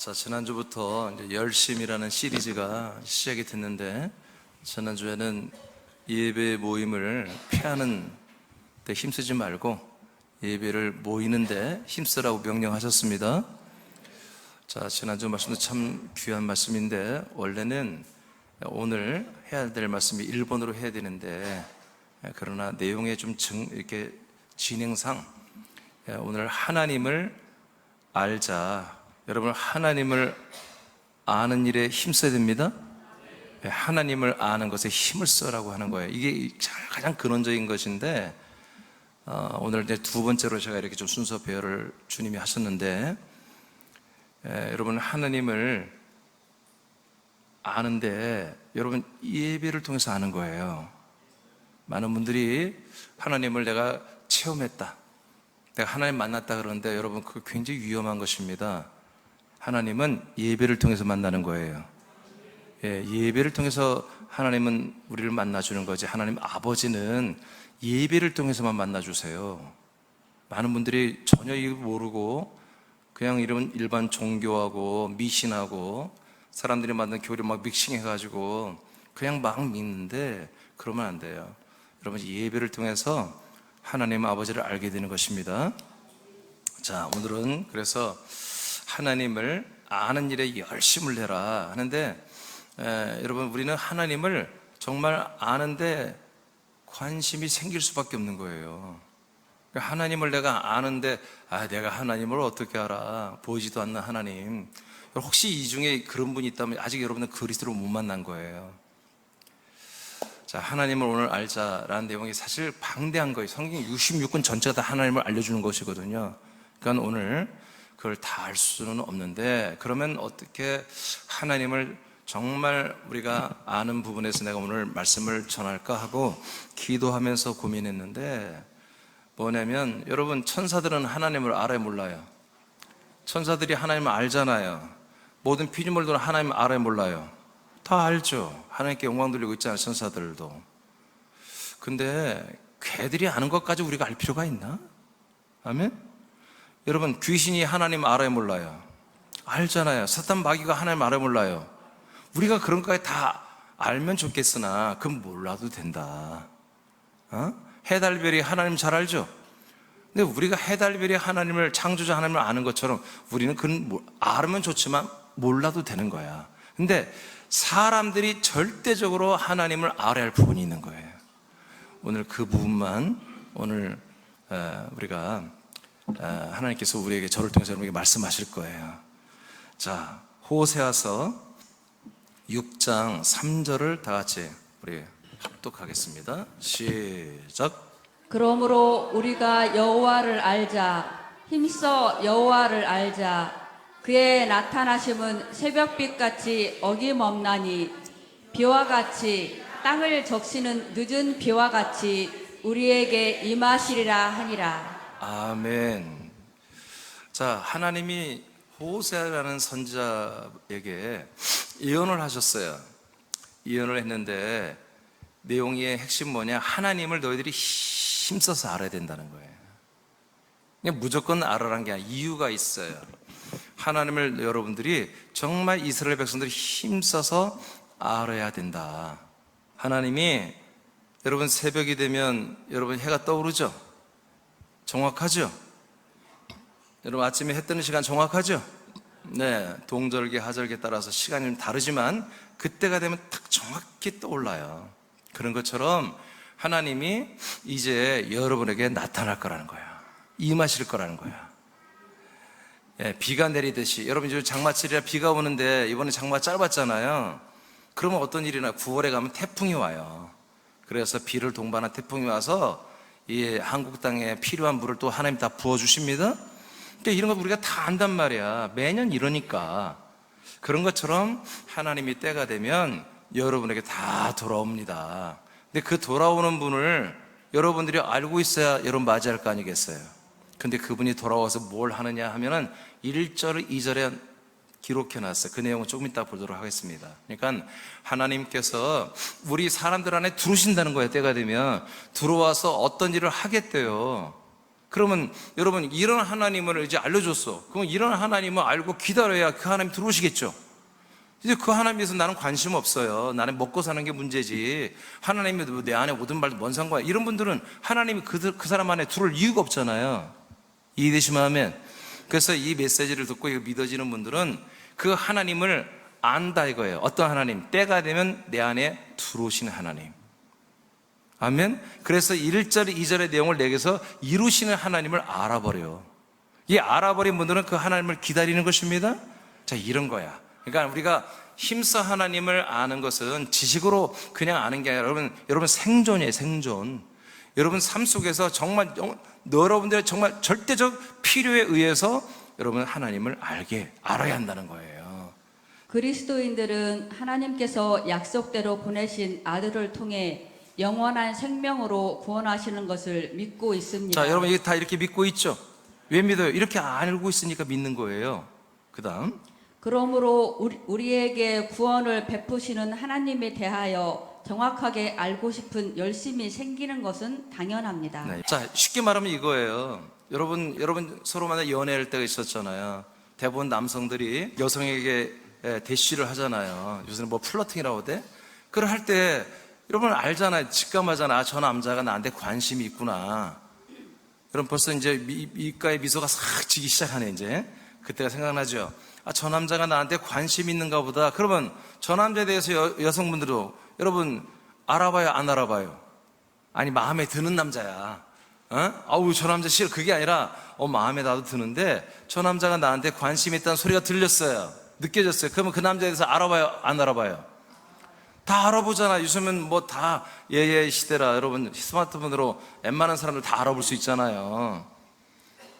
자, 지난주부터 이제 열심이라는 시리즈가 시작이 됐는데, 지난주에는 예배 모임을 피하는 데 힘쓰지 말고 예배를 모이는데 힘쓰라고 명령하셨습니다. 자, 지난주 말씀도 참 귀한 말씀인데, 원래는 오늘 해야 될 말씀이 일본어로 해야 되는데, 그러나 내용의 좀 이렇게 진행상 오늘 하나님을 알자. 여러분, 하나님을 아는 일에 힘써야 됩니다. 하나님을 아는 것에 힘을 써라고 하는 거예요. 이게 가장 근원적인 것인데, 오늘 이제 두 번째로 제가 이렇게 좀 순서 배열을 주님이 하셨는데, 여러분, 하나님을 아는데, 여러분, 예배를 통해서 아는 거예요. 많은 분들이 하나님을 내가 체험했다, 내가 하나님 만났다 그러는데, 여러분, 그거 굉장히 위험한 것입니다. 하나님은 예배를 통해서 만나는 거예요. 예배를 통해서 하나님은 우리를 만나주는 거지, 하나님 아버지는 예배를 통해서만 만나주세요. 많은 분들이 전혀 이거 모르고 그냥 이런 일반 종교하고 미신하고 사람들이 만든 교리 막 믹싱해가지고 그냥 막 믿는데, 그러면 안 돼요. 여러분, 예배를 통해서 하나님 아버지를 알게 되는 것입니다. 자, 오늘은 그래서 하나님을 아는 일에 열심을 내라 하는데, 여러분, 우리는 하나님을 정말 아는데 관심이 생길 수밖에 없는 거예요. 하나님을 내가 아는데, 내가 하나님을 어떻게 알아? 보이지도 않는 하나님. 혹시 이 중에 그런 분이 있다면 아직 여러분은 그리스도를 못 만난 거예요. 자, 하나님을 오늘 알자라는 내용이 사실 방대한 거예요. 성경 66권 전체가 다 하나님을 알려주는 것이거든요. 그러니까 오늘 그걸 다 알 수는 없는데, 그러면 어떻게 하나님을 정말 우리가 아는 부분에서 내가 오늘 말씀을 전할까 하고 기도하면서 고민했는데, 뭐냐면, 여러분, 천사들은 하나님을 알아요, 몰라요? 천사들이 하나님을 알잖아요. 모든 피조물들은 하나님을 알아요, 몰라요? 다 알죠. 하나님께 영광 돌리고 있잖아요, 천사들도. 근데 걔들이 아는 것까지 우리가 알 필요가 있나? 아멘? 여러분, 귀신이 하나님 알아요, 몰라요? 알잖아요. 사탄 마귀가 하나님 알아요, 몰라요? 우리가 그런 것까지 다 알면 좋겠으나 그건 몰라도 된다. 해달별이 하나님 잘 알죠? 근데 우리가 해달별이 하나님을, 창조자 하나님을 아는 것처럼 우리는 그건 알면 좋지만 몰라도 되는 거야. 근데 사람들이 절대적으로 하나님을 알아야 할 부분이 있는 거예요. 오늘 그 부분만 오늘 우리가 하나님께서 우리에게, 저를 통해서 여러분에게 말씀하실 거예요. 자, 호세아서 6장 3절을 다 같이 우리 합독하겠습니다. 시작. 그러므로 우리가 여호와를 알자. 힘써 여호와를 알자. 그의 나타나심은 새벽빛같이 어김없나니 비와 같이, 땅을 적시는 늦은 비와 같이 우리에게 임하시리라 하니라. 아멘. 자, 하나님이 호세아라는 선지자에게 예언을 하셨어요. 예언을 했는데 내용의 핵심 뭐냐? 하나님을 너희들이 힘써서 알아야 된다는 거예요. 그냥 무조건 알아라는 게 아니라 이유가 있어요. 하나님을 여러분들이 정말 이스라엘 백성들이 힘써서 알아야 된다. 하나님이, 여러분, 새벽이 되면 여러분 해가 떠오르죠? 정확하죠? 여러분, 아침에 해 뜨는 시간 정확하죠? 네, 동절기, 하절기에 따라서 시간이 다르지만 그때가 되면 딱 정확히 떠올라요. 그런 것처럼 하나님이 이제 여러분에게 나타날 거라는 거예요. 임하실 거라는 거예요. 비가 내리듯이, 여러분, 이제 장마철이라 비가 오는데 이번에 장마 짧았잖아요. 그러면 어떤 일이나 9월에 가면 태풍이 와요. 그래서 비를 동반한 태풍이 와서 이 한국 땅에 필요한 물을 또 하나님 다 부어주십니다. 그러니까 이런 거 우리가 다 안단 말이야. 매년 이러니까. 그런 것처럼 하나님이 때가 되면 여러분에게 다 돌아옵니다. 근데 그 돌아오는 분을 여러분들이 알고 있어야 여러분 맞이할 거 아니겠어요? 근데 그분이 돌아와서 뭘 하느냐 하면은 1절, 2절에 기록해놨어요. 그 내용은 조금 이따 보도록 하겠습니다. 그러니까 하나님께서 우리 사람들 안에 들어오신다는 거예요. 때가 되면 들어와서 어떤 일을 하겠대요. 그러면 여러분 이런 하나님을 이제 알려줬어. 그럼 이런 하나님을 알고 기다려야 그 하나님 들어오시겠죠. 이제 그 하나님에서 나는 관심 없어요. 나는 먹고 사는 게 문제지. 하나님이 내 안에 오든 말든 뭔 상관이야. 이런 분들은 하나님이 그 사람 안에 들어올 이유가 없잖아요. 이해되시면 하면. 그래서 이 메시지를 듣고 이거 믿어지는 분들은 그 하나님을 안다 이거예요. 어떤 하나님? 때가 되면 내 안에 들어오시는 하나님. 아멘. 그래서 1절, 2절의 내용을 내게서 이루시는 하나님을 알아버려요. 이 알아버린 분들은 그 하나님을 기다리는 것입니다. 자, 이런 거야. 그러니까 우리가 힘써 하나님을 아는 것은 지식으로 그냥 아는 게 아니라 여러분 생존이에요, 생존. 여러분 삶 속에서 정말 여러분들의 정말 절대적 필요에 의해서 여러분 하나님을 알아야 한다는 거예요. 그리스도인들은 하나님께서 약속대로 보내신 아들을 통해 영원한 생명으로 구원하시는 것을 믿고 있습니다. 자, 여러분 이게 다 이렇게 믿고 있죠? 왜 믿어요? 이렇게 알고 있으니까 믿는 거예요. 그 다음 그러므로 우리에게 구원을 베푸시는 하나님에 대하여 정확하게 알고 싶은 열심이 생기는 것은 당연합니다. 네. 자, 쉽게 말하면 이거예요. 여러분 서로 만나 연애할 때가 있었잖아요. 대부분 남성들이 여성에게 대시를 하잖아요. 요새는 뭐 플러팅이라고 하대? 그걸 할 때 여러분 알잖아요. 직감하잖아. 아, 저 남자가 나한테 관심이 있구나. 여러분 벌써 이제 입가에 미소가 싹 지기 시작하네 이제. 그때가 생각나죠. 아, 저 남자가 나한테 관심 있는가 보다. 그러면 저 남자에 대해서 여성분들도 여러분 알아봐요, 안 알아봐요? 아니, 마음에 드는 남자야. 아우, 저 남자 싫어. 그게 아니라 마음에 나도 드는데 저 남자가 나한테 관심 있다는 소리가 들렸어요. 느껴졌어요. 그러면 그 남자에 대해서 알아봐요, 안 알아봐요? 다 알아보잖아. 요즘은 뭐 다 예예 시대라. 여러분 스마트폰으로 웬만한 사람들 다 알아볼 수 있잖아요.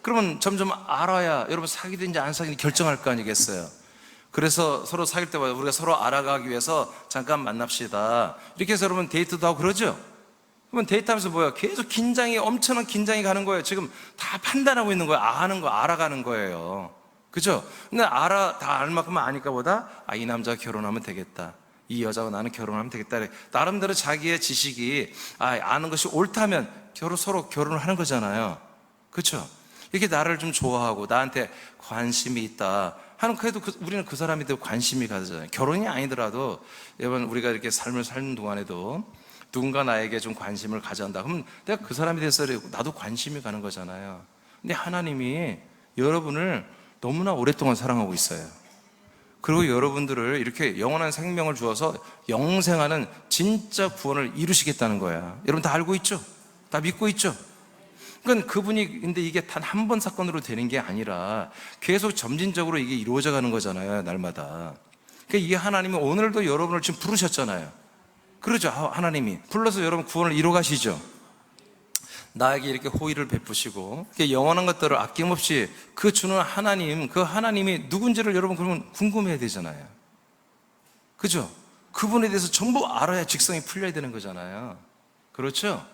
그러면 점점 알아야 여러분 사귀든지 안 사귀든지 결정할 거 아니겠어요. 그래서 서로 사귈 때마다 우리가 서로 알아가기 위해서 잠깐 만납시다. 이렇게 해서 여러분 데이트도 하고 그러죠. 그러면 데이트하면서 뭐야? 계속 엄청난 긴장이 가는 거예요. 지금 다 판단하고 있는 거예요. 아는 거, 알아가는 거예요. 그죠? 근데 다 알 만큼 아니까 보다 이 남자가 결혼하면 되겠다. 이 여자와 나는 결혼하면 되겠다. 나름대로 자기의 지식이 아는 것이 옳다면 서로 결혼을 하는 거잖아요. 그렇죠? 이렇게 나를 좀 좋아하고 나한테 관심이 있다 하는, 그래도 우리는 그 사람에 대해 관심이 가잖아요. 결혼이 아니더라도 여러분 우리가 이렇게 삶을 사는 동안에도 누군가 나에게 좀 관심을 가져온다 그러면 내가 그 사람에 대해서 나도 관심이 가는 거잖아요. 근데 하나님이 여러분을 너무나 오랫동안 사랑하고 있어요. 그리고 여러분들을 이렇게 영원한 생명을 주어서 영생하는 진짜 구원을 이루시겠다는 거야. 여러분 다 알고 있죠? 다 믿고 있죠? 그러니까 그분이, 근데 이게 단 한 번 사건으로 되는 게 아니라 계속 점진적으로 이게 이루어져 가는 거잖아요, 날마다. 그러니까 이 하나님이 오늘도 여러분을 지금 부르셨잖아요. 그러죠? 하나님이 불러서 여러분 구원을 이루어 가시죠. 나에게 이렇게 호의를 베푸시고 영원한 것들을 아낌없이 그 주는 하나님, 그 하나님이 누군지를 여러분 그러면 궁금해야 되잖아요. 그죠? 그분에 대해서 전부 알아야 직성이 풀려야 되는 거잖아요. 그렇죠?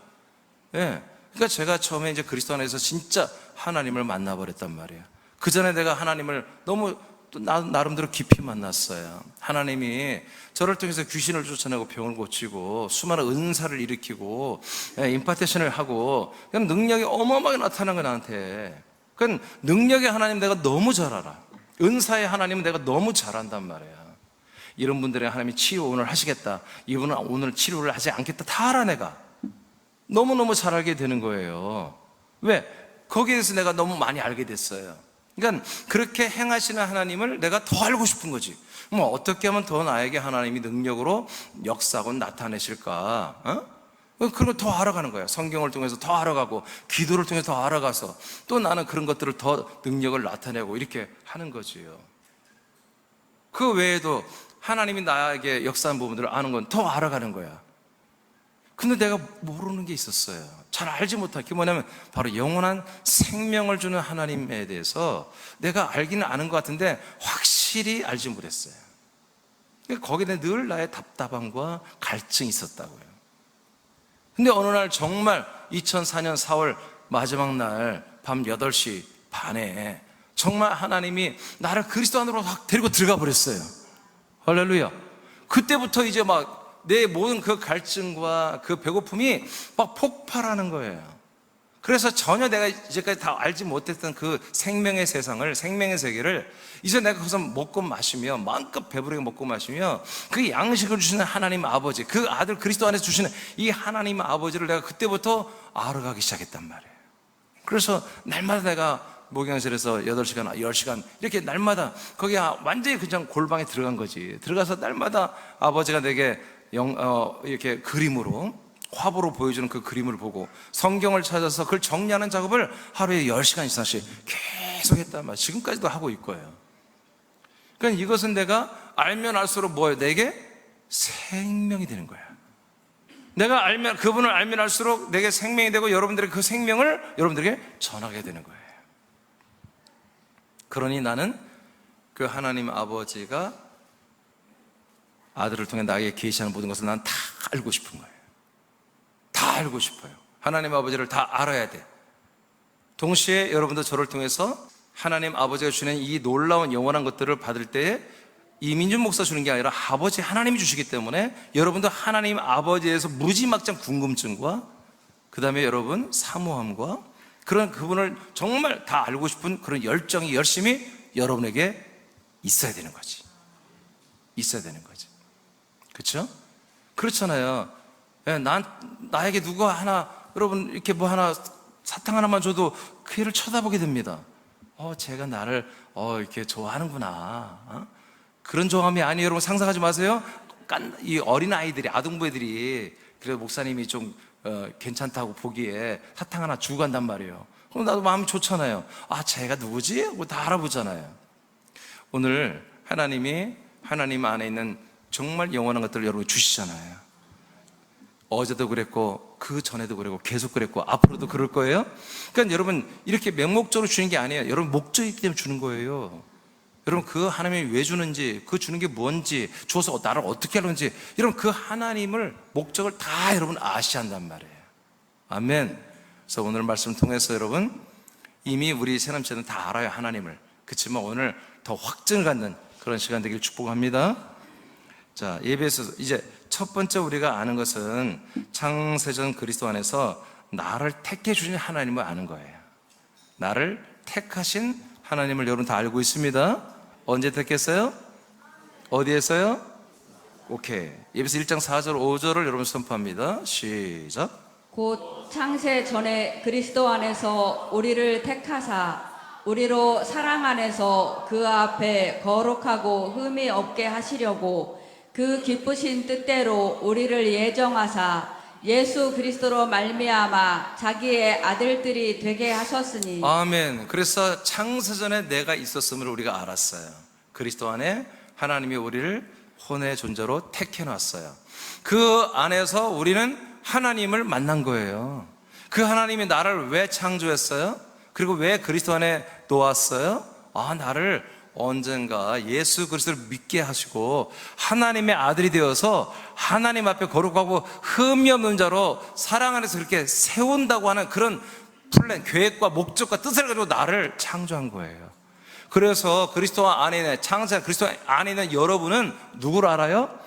예. 네. 그러니까 제가 처음에 이제 그리스도 안에서 진짜 하나님을 만나버렸단 말이에요. 그 전에 내가 하나님을 너무 나름대로 깊이 만났어요. 하나님이 저를 통해서 귀신을 쫓아내고 병을 고치고 수많은 은사를 일으키고 임파테이션을 하고 그냥 능력이 어마어마하게 나타난 거야 나한테. 그러니까 능력의 하나님 내가 너무 잘 알아. 은사의 하나님은 내가 너무 잘 안단 말이야. 이런 분들의 하나님이 치유 오늘 하시겠다, 이분은 오늘 치료를 하지 않겠다, 다 알아. 내가 너무너무 잘 알게 되는 거예요. 왜? 거기에 대해서 내가 너무 많이 알게 됐어요. 그러니까 그렇게 행하시는 하나님을 내가 더 알고 싶은 거지. 뭐 어떻게 하면 더 나에게 하나님이 능력으로 역사하고 나타내실까? 그런 걸 더 알아가는 거예요. 성경을 통해서 더 알아가고 기도를 통해서 더 알아가서 또 나는 그런 것들을 더 능력을 나타내고 이렇게 하는 거지요. 그 외에도 하나님이 나에게 역사한 부분들을 아는 건 더 알아가는 거야. 근데 내가 모르는 게 있었어요. 잘 알지 못한 게 뭐냐면 바로 영원한 생명을 주는 하나님에 대해서 내가 알기는 아는 것 같은데 확실히 알지 못했어요. 거기에 늘 나의 답답함과 갈증이 있었다고요. 근데 어느 날 정말 2004년 4월 마지막 날 밤 8시 반에 정말 하나님이 나를 그리스도 안으로 확 데리고 들어가 버렸어요. 할렐루야. 그때부터 이제 내 모든 그 갈증과 그 배고픔이 막 폭발하는 거예요. 그래서 전혀 내가 이제까지 다 알지 못했던 그 생명의 세상을, 생명의 세계를 이제 내가 거기서 먹고 마시며 마음껏 배부르게 먹고 마시며 그 양식을 주시는 하나님 아버지, 그 아들 그리스도 안에서 주시는 이 하나님 아버지를 내가 그때부터 알아가기 시작했단 말이에요. 그래서 날마다 내가 목양실에서 8시간, 10시간 이렇게 날마다 거기 완전히 그냥 골방에 들어간 거지. 들어가서 날마다 아버지가 내게 이렇게 그림으로, 화보로 보여주는 그 그림을 보고 성경을 찾아서 그걸 정리하는 작업을 하루에 10시간 이상씩 계속 했단 말이에요. 지금까지도 하고 있고요. 그러니까 이것은 내가 알면 알수록 뭐예요? 내게 생명이 되는 거야. 내가 알면, 그분을 알면 알수록 내게 생명이 되고 여러분들의 그 생명을 여러분들에게 전하게 되는 거예요. 그러니 나는 그 하나님 아버지가 아들을 통해 나에게 계시하는 모든 것을 난 다 알고 싶은 거예요. 다 알고 싶어요. 하나님 아버지를 다 알아야 돼. 동시에 여러분도 저를 통해서 하나님 아버지가 주는 이 놀라운 영원한 것들을 받을 때에 이민준 목사 주는 게 아니라 아버지 하나님이 주시기 때문에 여러분도 하나님 아버지에 대해서 무지막지한 궁금증과 그 다음에 여러분 사모함과 그런 그분을 정말 다 알고 싶은 그런 열정이, 열심히 여러분에게 있어야 되는 거지. 있어야 되는 거지. 그렇죠? 그렇잖아요. 나에게 누가 하나, 여러분 이렇게 뭐 하나 사탕 하나만 줘도 그 애를 쳐다보게 됩니다. 제가 나를 이렇게 좋아하는구나. 그런 좋아함이 아니에요. 여러분 상상하지 마세요. 이 어린 아이들이, 아동부애들이 그래도 목사님이 좀 괜찮다고 보기에 사탕 하나 주고 간단 말이에요. 그럼 나도 마음이 좋잖아요. 쟤가 누구지? 하고 다 알아보잖아요. 오늘 하나님이 하나님 안에 있는 정말 영원한 것들을 여러분 주시잖아요. 어제도 그랬고 그 전에도 그랬고 계속 그랬고 앞으로도 그럴 거예요. 그러니까 여러분 이렇게 맹목적으로 주는 게 아니에요. 여러분 목적이 있기 때문에 주는 거예요. 여러분 그 하나님이 왜 주는지, 그 주는 게 뭔지, 주어서 나를 어떻게 하는지, 여러분 그 하나님을 목적을 다 여러분 아셔야 한단 말이에요. 아멘. 그래서 오늘 말씀을 통해서 여러분 이미 우리 새남자는 다 알아요, 하나님을. 그렇지만 오늘 더 확증을 갖는 그런 시간 되길 축복합니다. 자, 예배에서 이제 첫 번째 우리가 아는 것은 창세전 그리스도 안에서 나를 택해 주신 하나님을 아는 거예요. 나를 택하신 하나님을 여러분 다 알고 있습니다. 언제 택했어요? 어디에서요? 오케이. 예배서 1장 4절 5절을 여러분 선포합니다. 시작. 곧 창세 전에 그리스도 안에서 우리를 택하사 우리로 사랑 안에서 그 앞에 거룩하고 흠이 없게 하시려고 그 기쁘신 뜻대로 우리를 예정하사 예수 그리스도로 말미암아 자기의 아들들이 되게 하셨으니. 아멘. 그래서 창세전에 내가 있었음을 우리가 알았어요. 그리스도 안에 하나님이 우리를 혼의 존재로 택해놨어요. 그 안에서 우리는 하나님을 만난 거예요. 그 하나님이 나를 왜 창조했어요? 그리고 왜 그리스도 안에 놓았어요? 나를 언젠가 예수 그리스도를 믿게 하시고 하나님의 아들이 되어서 하나님 앞에 거룩하고 흠이 없는 자로 사랑 안에서 그렇게 세운다고 하는 그런 플랜, 계획과 목적과 뜻을 가지고 나를 창조한 거예요. 그래서 그리스도 안에 있는 창세 그리스도 안에 있는 여러분은 누구를 알아요?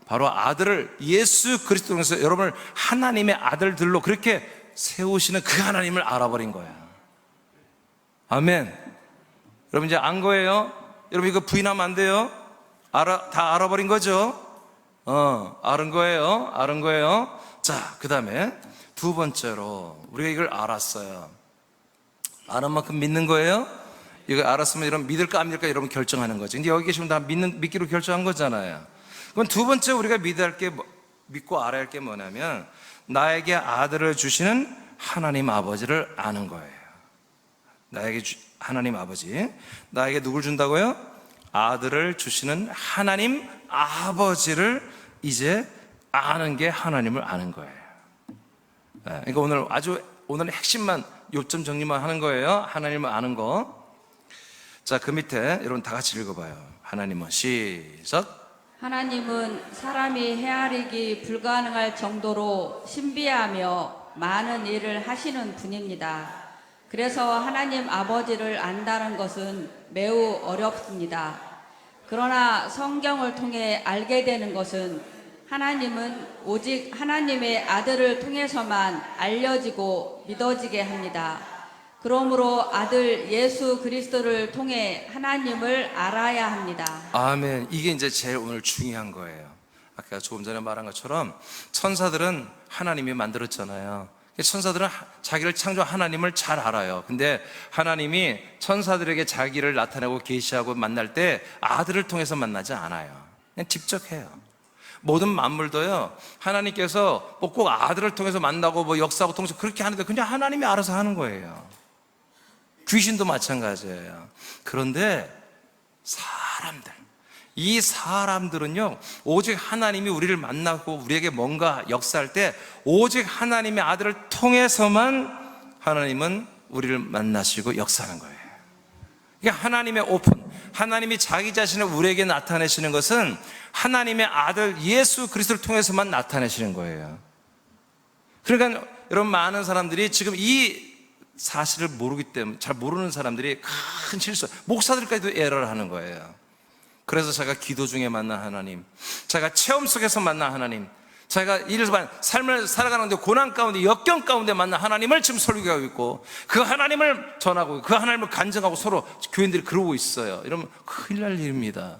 바로 아들을, 예수 그리스도로 해서 여러분을 하나님의 아들들로 그렇게 세우시는 그 하나님을 알아버린 거야. 아멘. 여러분 이제 안 거예요? 여러분 이거 부인하면 안 돼요? 다 알아버린 거죠? 알은 거예요. 알은 거예요. 자, 그 다음에 두 번째로 우리가 이걸 알았어요. 아는 만큼 믿는 거예요. 이거 알았으면 여러분 믿을까 안 믿을까 여러분 결정하는 거지. 근데 여기 계시면 다 믿기로 결정한 거잖아요. 그럼 두 번째 우리가 믿고 알아야 할 게 뭐냐면 나에게 아들을 주시는 하나님 아버지를 아는 거예요. 나에게 하나님 아버지, 나에게 누굴 준다고요? 아들을 주시는 하나님 아버지를 이제 아는 게 하나님을 아는 거예요. 그러니까 오늘 핵심만 요점 정리만 하는 거예요. 하나님을 아는 거. 자, 그 밑에 여러분 다 같이 읽어봐요. 하나님은 시작. 하나님은 사람이 헤아리기 불가능할 정도로 신비하며 많은 일을 하시는 분입니다. 그래서 하나님 아버지를 안다는 것은 매우 어렵습니다. 그러나 성경을 통해 알게 되는 것은 하나님은 오직 하나님의 아들을 통해서만 알려지고 믿어지게 합니다. 그러므로 아들 예수 그리스도를 통해 하나님을 알아야 합니다. 아멘. 이게 이제 제일 오늘 중요한 거예요. 아까 조금 전에 말한 것처럼 천사들은 하나님이 만들었잖아요. 천사들은 자기를 창조한 하나님을 잘 알아요. 근데 하나님이 천사들에게 자기를 나타내고 계시하고 만날 때 아들을 통해서 만나지 않아요. 그냥 직접 해요. 모든 만물도요, 하나님께서 뭐 꼭 아들을 통해서 만나고 뭐 역사하고 통해서 그렇게 하는데 그냥 하나님이 알아서 하는 거예요. 귀신도 마찬가지예요. 그런데 이 사람들은요, 오직 하나님이 우리를 만나고 우리에게 뭔가 역사할 때 오직 하나님의 아들을 통해서만 하나님은 우리를 만나시고 역사하는 거예요. 그러니까 하나님의 오픈, 하나님이 자기 자신을 우리에게 나타내시는 것은 하나님의 아들 예수 그리스도를 통해서만 나타내시는 거예요. 그러니까 여러분, 많은 사람들이 지금 이 사실을 모르기 때문에, 잘 모르는 사람들이 큰 실수, 목사들까지도 에러를 하는 거예요. 그래서 제가 기도 중에 만난 하나님, 제가 체험 속에서 만난 하나님, 제가 삶을 살아가는데 고난 가운데 역경 가운데 만난 하나님을 지금 설교하고 있고, 그 하나님을 전하고 그 하나님을 간증하고 서로 교인들이 그러고 있어요. 이러면 큰일 날 일입니다.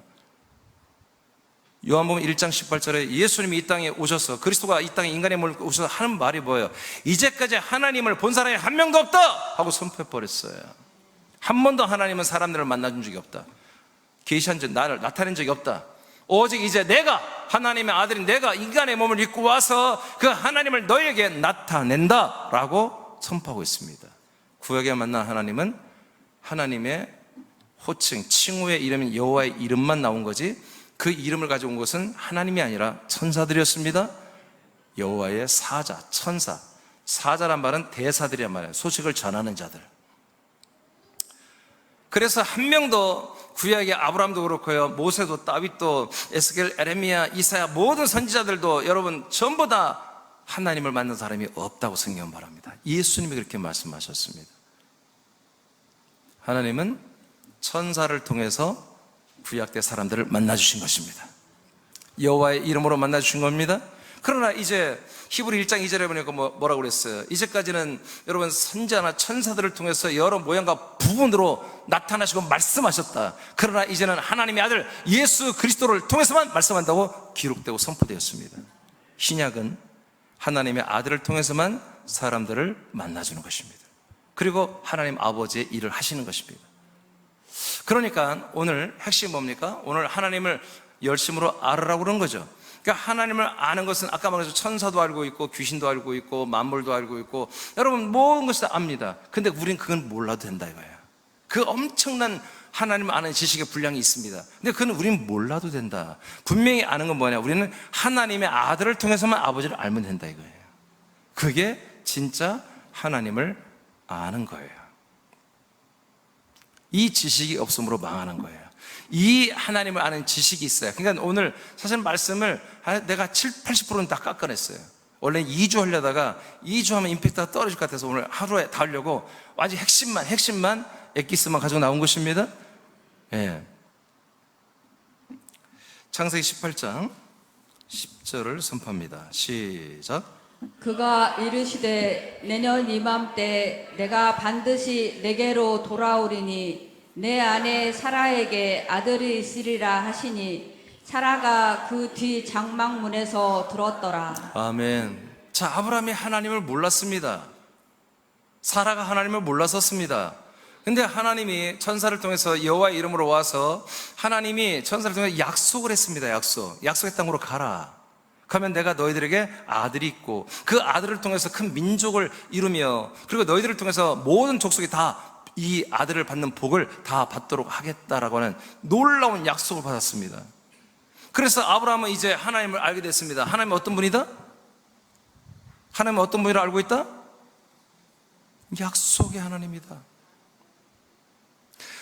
요한복음 1장 18절에 예수님이 이 땅에 오셔서, 그리스도가 이 땅에 인간의 몸을 오셔서 하는 말이 뭐예요? 이제까지 하나님을 본 사람이 한 명도 없다 하고 선포해버렸어요. 한 번도 하나님은 사람들을 만나준 적이 없다. 계시한 적, 나를 나타낸 적이 없다. 오직 이제 내가, 하나님의 아들인 내가 인간의 몸을 입고 와서 그 하나님을 너에게 나타낸다 라고 선포하고 있습니다. 구약에 만난 하나님은 하나님의 호칭, 칭후의 이름인 여호와의 이름만 나온 거지, 그 이름을 가지고 온 것은 하나님이 아니라 천사들이었습니다. 여호와의 사자, 천사. 사자란 말은 대사들이란 말이에요. 소식을 전하는 자들. 그래서 한 명도, 구약의 아브라함도 그렇고요, 모세도, 다윗도, 에스겔, 에레미야, 이사야, 모든 선지자들도 여러분 전부 다 하나님을 만난 사람이 없다고 성경은 말합니다. 예수님이 그렇게 말씀하셨습니다. 하나님은 천사를 통해서 구약 때 사람들을 만나주신 것입니다. 여호와의 이름으로 만나주신 겁니다. 그러나 이제 히브리 1장 2절에 보니까 뭐라고 그랬어요? 이제까지는 여러분 선지자나 천사들을 통해서 여러 모양과 부분으로 나타나시고 말씀하셨다. 그러나 이제는 하나님의 아들 예수 그리스도를 통해서만 말씀한다고 기록되고 선포되었습니다. 신약은 하나님의 아들을 통해서만 사람들을 만나주는 것입니다. 그리고 하나님 아버지의 일을 하시는 것입니다. 그러니까 오늘 핵심이 뭡니까? 오늘 하나님을 열심으로 알으라고 그런 거죠. 그러니까 하나님을 아는 것은 아까 말해서 천사도 알고 있고 귀신도 알고 있고 만물도 알고 있고 여러분 모든 것을 다 압니다. 근데 우린 그건 몰라도 된다 이거예요. 그 엄청난 하나님을 아는 지식의 분량이 있습니다. 근데 그건 우린 몰라도 된다. 분명히 아는 건 뭐냐? 우리는 하나님의 아들을 통해서만 아버지를 알면 된다 이거예요. 그게 진짜 하나님을 아는 거예요. 이 지식이 없으므로 망하는 거예요. 이 하나님을 아는 지식이 있어요. 그러니까 오늘 사실 말씀을 내가 80%는 다 깎아냈어요. 원래 2주 하려다가 2주 하면 임팩트가 떨어질 것 같아서 오늘 하루에 다 하려고 완전 핵심만 엑기스만 가지고 나온 것입니다. 예. 창세기 18장 10절을 선포합니다. 시작. 그가 이르시되 내년 이맘때 내가 반드시 내게로 돌아오리니 내 아내 사라에게 아들이 있으리라 하시니 사라가 그 뒤 장막문에서 들었더라. 아멘. 자, 아브라함이 하나님을 몰랐습니다. 사라가 하나님을 몰랐었습니다. 근데 하나님이 천사를 통해서 여호와의 이름으로 와서 하나님이 천사를 통해서 약속을 했습니다. 약속의 땅으로 가라. 그러면 내가 너희들에게 아들이 있고 그 아들을 통해서 큰 민족을 이루며 그리고 너희들을 통해서 모든 족속이 다 이 아들을 받는 복을 다 받도록 하겠다라고 하는 놀라운 약속을 받았습니다. 그래서 아브라함은 이제 하나님을 알게 됐습니다. 하나님은 어떤 분이다? 하나님은 어떤 분이라 알고 있다? 약속의 하나님이다.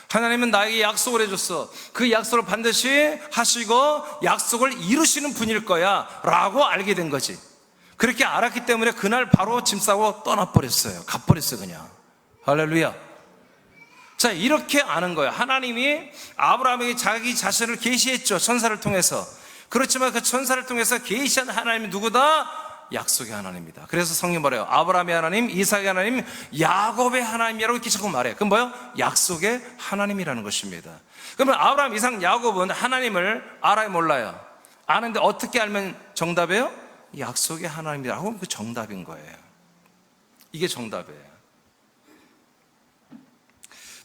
하나님은 나에게 약속을 해줬어. 그 약속을 반드시 하시고 약속을 이루시는 분일 거야 라고 알게 된 거지. 그렇게 알았기 때문에 그날 바로 짐 싸고 떠나버렸어요. 가버렸어요 그냥. 할렐루야. 자, 이렇게 아는 거예요. 하나님이 아브라함에게 자기 자신을 계시했죠. 천사를 통해서. 그렇지만 그 천사를 통해서 계시한 하나님이 누구다? 약속의 하나님입니다. 그래서 성경 말해요. 아브라함의 하나님, 이삭의 하나님, 야곱의 하나님이라고 이렇게 자꾸 말해요. 그럼 뭐요? 약속의 하나님이라는 것입니다. 그러면 아브라함, 이삭, 야곱은 하나님을 알아요, 몰라요? 아는데 어떻게 알면 정답이에요? 약속의 하나님이라고. 그 정답인 거예요. 이게 정답이에요.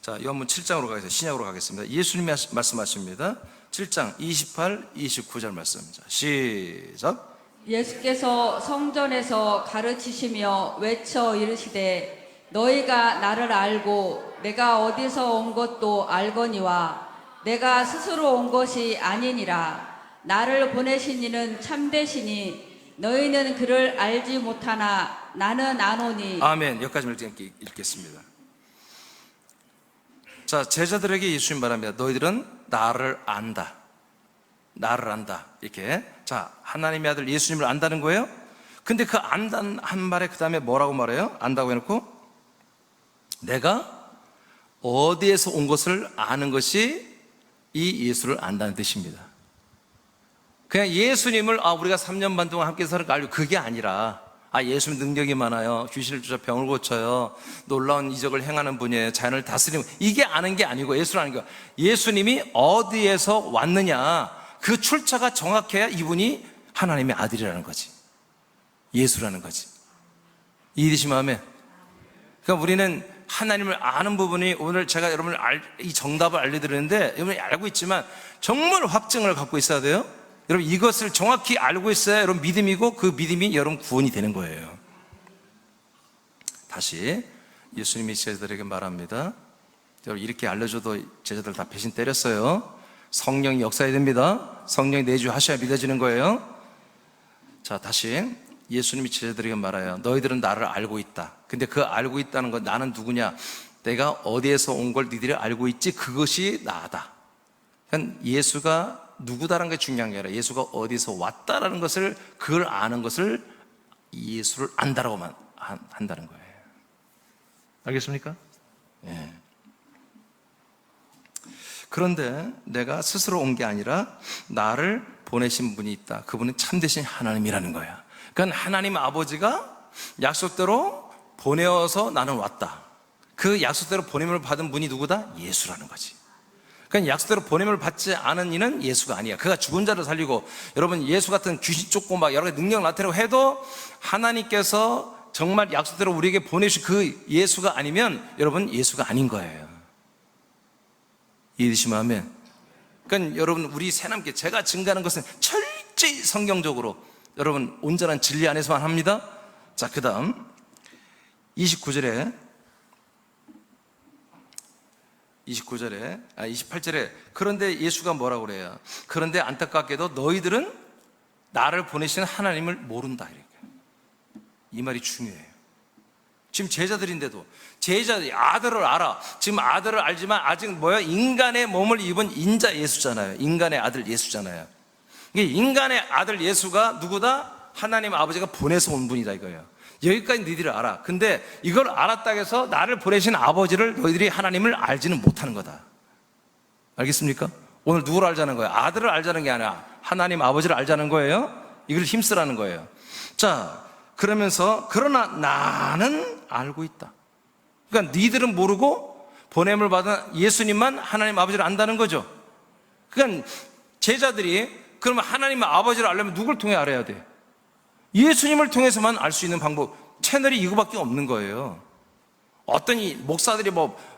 자, 요한복음 7장으로 가겠습니다. 신약으로 가겠습니다. 예수님이 말씀하십니다. 7장 28, 29절 말씀입니다. 시작. 예수께서 성전에서 가르치시며 외쳐 이르시되 너희가 나를 알고 내가 어디서 온 것도 알거니와 내가 스스로 온 것이 아니니라. 나를 보내신 이는 참되시니 너희는 그를 알지 못하나 나는 아노니. 아멘. 여기까지 읽겠습니다. 자, 제자들에게 예수님 말합니다. 너희들은 나를 안다. 나를 안다. 이렇게. 자, 하나님의 아들 예수님을 안다는 거예요. 근데 그 안다는 한 말에 그 다음에 뭐라고 말해요? 안다고 해놓고 내가 어디에서 온 것을 아는 것이 이 예수를 안다는 뜻입니다. 그냥 예수님을 우리가 3년 반 동안 함께 살아가 알고, 그게 아니라 예수님 능력이 많아요. 귀신을 쫓아 병을 고쳐요. 놀라운 이적을 행하는 분이에요. 자연을 다스리는, 이게 아는 게 아니고 예수를 아는 거예요. 예수님이 어디에서 왔느냐, 그 출처가 정확해야 이분이 하나님의 아들이라는 거지. 예수라는 거지. 이해되시면 아멘. 그러니까 우리는 하나님을 아는 부분이, 오늘 제가 여러분을 이 정답을 알려드리는데 여러분이 알고 있지만 정말 확증을 갖고 있어야 돼요. 여러분 이것을 정확히 알고 있어야 여러분 믿음이고, 그 믿음이 여러분 구원이 되는 거예요. 다시 예수님이 제자들에게 말합니다. 여러분 이렇게 알려줘도 제자들 다 배신 때렸어요. 성령이 역사해야 됩니다. 성령이 내주하셔야 믿어지는 거예요. 자, 다시 예수님이 제자들에게 말해요. 너희들은 나를 알고 있다. 근데 그 알고 있다는 건 나는 누구냐? 내가 어디에서 온 걸 너희들이 알고 있지? 그것이 나다. 그러니까 예수가 누구다라는 게 중요한 게 아니라 예수가 어디서 왔다라는 것을, 그걸 아는 것을 예수를 안다라고만 한다는 거예요. 알겠습니까? 예. 그런데 내가 스스로 온 게 아니라 나를 보내신 분이 있다. 그분은 참되신 하나님이라는 거야. 그건 하나님 아버지가 약속대로 보내어서 나는 왔다. 그 약속대로 보냄을 받은 분이 누구다? 예수라는 거지. 그러니까 약속대로 보냄을 받지 않은 이는 예수가 아니야. 그가 죽은 자를 살리고, 여러분 예수 같은 귀신 쫓고 막 여러 가지 능력 나타내고 해도 하나님께서 정말 약속대로 우리에게 보내주신 그 예수가 아니면 여러분 예수가 아닌 거예요. 이해되시면 아멘. 그러니까 여러분 우리 새남께 제가 증거하는 것은 철저히 성경적으로 여러분 온전한 진리 안에서만 합니다. 자, 그 다음 28절에 그런데 예수가 뭐라고 그래요? 그런데 안타깝게도 너희들은 나를 보내신 하나님을 모른다. 이렇게. 이 말이 중요해요. 지금 제자들인데도 제자들이 아들을 알아. 지금 아들을 알지만 아직 뭐야? 인간의 몸을 입은 인자 예수잖아요. 인간의 아들 예수잖아요. 이게 인간의 아들 예수가 누구다? 하나님 아버지가 보내서 온 분이다 이거예요. 여기까지 너희들이 알아. 근데 이걸 알았다고 해서 나를 보내신 아버지를 너희들이 하나님을 알지는 못하는 거다. 알겠습니까? 오늘 누구를 알자는 거예요? 아들을 알자는 게 아니라 하나님 아버지를 알자는 거예요. 이걸 힘쓰라는 거예요. 자, 그러면서 그러나 나는 알고 있다. 그러니까 너희들은 모르고 보냄을 받은 예수님만 하나님 아버지를 안다는 거죠. 그러니까 제자들이 그러면 하나님 아버지를 알려면 누굴 통해 알아야 돼? 예수님을 통해서만 알 수 있는 방법, 채널이 이거밖에 없는 거예요. 어떤 목사들이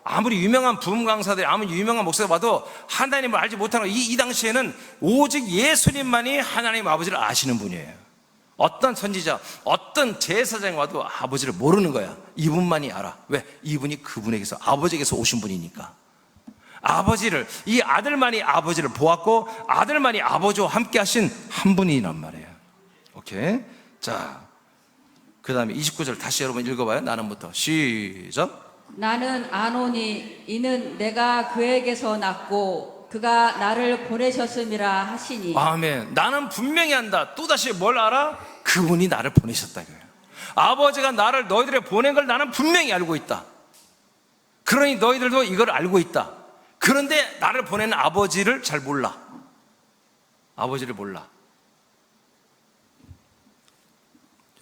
아무리 유명한 부흥 강사들이 아무리 유명한 목사가 봐도 하나님을 알지 못하는 거, 이 당시에는 오직 예수님만이 하나님 아버지를 아시는 분이에요. 어떤 선지자, 어떤 제사장이 와도 아버지를 모르는 거야. 이분만이 알아. 왜? 이분이 그분에게서, 아버지에게서 오신 분이니까. 아버지를, 이 아들만이 아버지를 보았고 아들만이 아버지와 함께 하신 한 분이란 말이에요. 오케이. 자, 그 다음에 29절 다시 여러분 읽어봐요. 나는부터 시작. 나는 아노니 이는 내가 그에게서 났고 그가 나를 보내셨음이라 하시니. 아멘. 나는 분명히 안다. 또다시 뭘 알아? 그분이 나를 보내셨다 이거예요. 아버지가 나를 너희들에 보낸 걸 나는 분명히 알고 있다. 그러니 너희들도 이걸 알고 있다. 그런데 나를 보내는 아버지를 잘 몰라. 아버지를 몰라.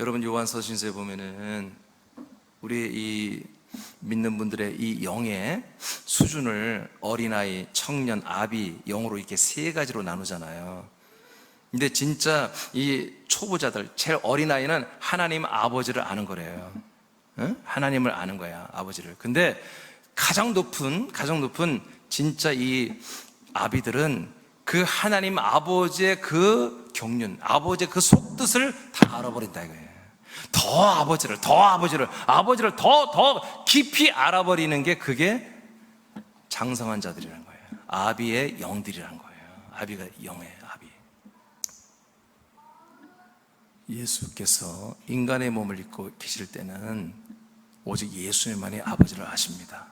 여러분 요한서신서에 보면은 우리 이 믿는 분들의 이 영의 수준을 어린아이, 청년, 아비, 영으로 이렇게 세 가지로 나누잖아요. 근데 진짜 이 초보자들, 제일 어린아이는 하나님 아버지를 아는 거래요. 응? 하나님을 아는 거야, 아버지를. 근데 가장 높은 진짜 이 아비들은 그 하나님 아버지의 그 경륜, 아버지의 그 속뜻을 다 알아버린다 이거예요. 아버지를 더 깊이 알아버리는 게 그게 장성한 자들이라는 거예요. 아비의 영들이라는 거예요. 아비가 영의 아비. 예수께서 인간의 몸을 입고 계실 때는 오직 예수님만이 아버지를 아십니다.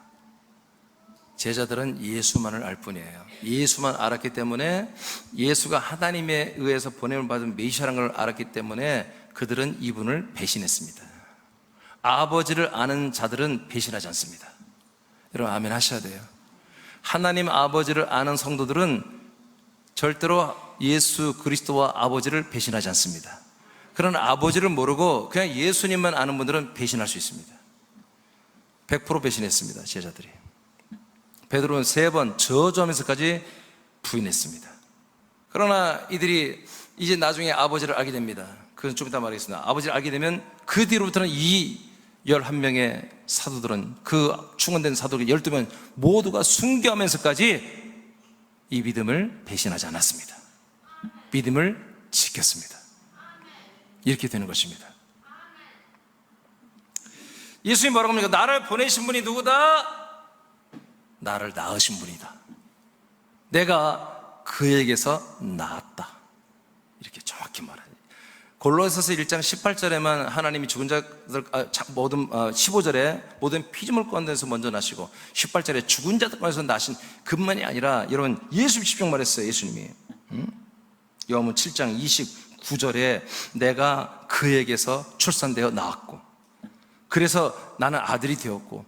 제자들은 예수만을 알 뿐이에요. 예수만 알았기 때문에, 예수가 하나님에 의해서 보냄을 받은 메시아라는 걸 알았기 때문에 그들은 이분을 배신했습니다. 아버지를 아는 자들은 배신하지 않습니다. 여러분 아멘 하셔야 돼요. 하나님 아버지를 아는 성도들은 절대로 예수 그리스도와 아버지를 배신하지 않습니다. 그러나 아버지를 모르고 그냥 예수님만 아는 분들은 배신할 수 있습니다. 100% 배신했습니다. 제자들이. 베드로는 3번 저주하면서까지 부인했습니다. 그러나 이들이 이제 나중에 아버지를 알게 됩니다. 그건 좀 이따 말하겠습니다. 아버지를 알게 되면 그 뒤로부터는 이 11명의 사도들은, 그 충원된 사도들 12명 모두가 순교하면서까지 이 믿음을 배신하지 않았습니다. 믿음을 지켰습니다. 이렇게 되는 것입니다. 예수님이 뭐라고 합니까? 나를 보내신 분이 누구다? 나를 낳으신 분이다. 내가 그에게서 낳았다. 이렇게 정확히 말하죠. 골로새서 1장 18절에만 하나님이 죽은 자들, 15절에 모든 피조물 가운데서 먼저 나시고 18절에 죽은 자들 가운데서 나신 그뿐만이 아니라, 여러분 예수 십시오 말했어요. 예수님이 요한복음 7장 29절에 내가 그에게서 출산되어 나왔고, 그래서 나는 아들이 되었고,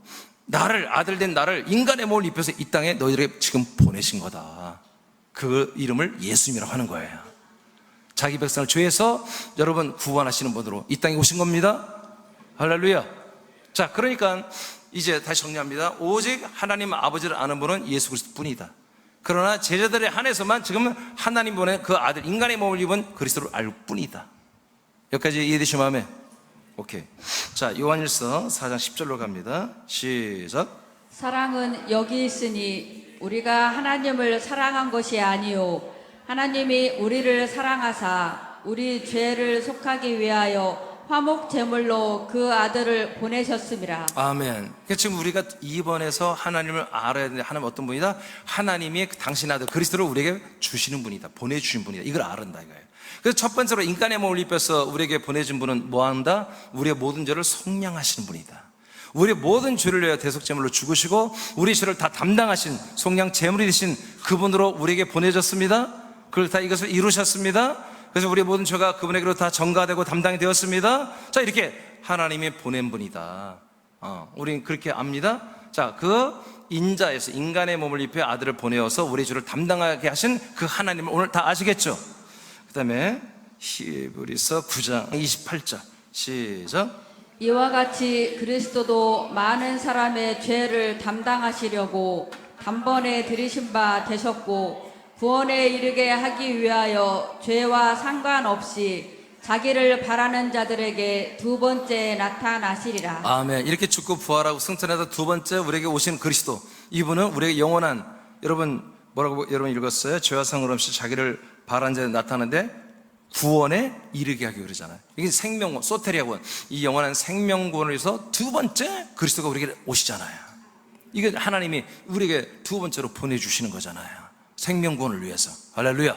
아들 된 나를 인간의 몸을 입혀서 이 땅에 너희들에게 지금 보내신 거다. 그 이름을 예수님이라고 하는 거예요. 자기 백성을 죄에서 여러분 구원하시는 분으로 이 땅에 오신 겁니다. 할렐루야. 자, 그러니까 이제 다시 정리합니다. 오직 하나님 아버지를 아는 분은 예수 그리스도 뿐이다. 그러나 제자들에 한해서만 지금 하나님 보낸 그 아들, 인간의 몸을 입은 그리스도를 알 뿐이다. 여기까지 이해되신 마음에? 오케이. 자, 요한일서 4장 10절로 갑니다. 시작. 사랑은 여기 있으니 우리가 하나님을 사랑한 것이 아니요 하나님이 우리를 사랑하사 우리 죄를 속하기 위하여 화목 제물로 그 아들을 보내셨습니다. 아멘. 그러니까 지금 우리가 2번에서 하나님을 알아야 되는데, 하나님 어떤 분이다? 하나님이 당신 아들 그리스도를 우리에게 주시는 분이다. 보내주신 분이다. 이걸 알은다 이거예요. 그래서 첫 번째로 인간의 몸을 입혀서 우리에게 보내준 분은 뭐한다? 우리의 모든 죄를 속량하시는 분이다. 우리의 모든 죄를 위하여 대속제물로 죽으시고 우리 죄를 다 담당하신 속량 제물이 되신 그분으로 우리에게 보내졌습니다. 그걸 다 이것을 이루셨습니다. 그래서 우리의 모든 죄가 그분에게로 다 전가되고 담당이 되었습니다. 자, 이렇게 하나님이 보낸 분이다. 우리는 그렇게 압니다. 자, 그 인자에서 인간의 몸을 입혀 아들을 보내어서 우리의 죄를 담당하게 하신 그 하나님을 오늘 다 아시겠죠? 그 다음에 히브리서 9장 28절 시작. 이와 같이 그리스도도 많은 사람의 죄를 담당하시려고 단번에 들이신 바 되셨고 구원에 이르게 하기 위하여 죄와 상관없이 자기를 바라는 자들에게 두 번째 나타나시리라. 아멘. 이렇게 죽고 부활하고 승천해서 두 번째 우리에게 오신 그리스도, 이분은 우리에게 영원한, 여러분 뭐라고 여러분 읽었어요? 죄와 상관없이 자기를 바라는 자들에 나타나는데 구원에 이르게 하기 그러잖아요. 이게 생명권, 소테리아권, 이 영원한 생명권을 위해서 두 번째 그리스도가 우리에게 오시잖아요. 이게 하나님이 우리에게 두 번째로 보내주시는 거잖아요. 생명권을 위해서. 할렐루야.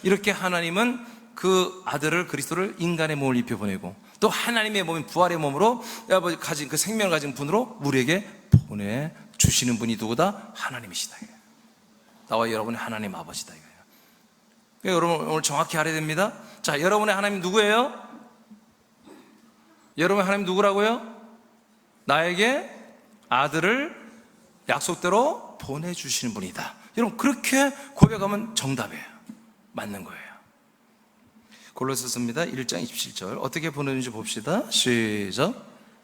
이렇게 하나님은 그 아들을, 그리스도를 인간의 몸을 입혀 보내고 또 하나님의 몸인 부활의 몸으로 가진 그 생명을 가진 분으로 우리에게 보내주시는 분이 누구다? 하나님이시다. 나와 여러분의 하나님 아버지다 이거예요. 여러분 오늘 정확히 알아야 됩니다. 자, 여러분의 하나님 누구예요? 여러분의 하나님 누구라고요? 나에게 아들을 약속대로 보내주시는 분이다. 여러분 그렇게 고백하면 정답이에요. 맞는 거예요. 골로새서입니다. 1장 27절 어떻게 보내는지 봅시다. 시작.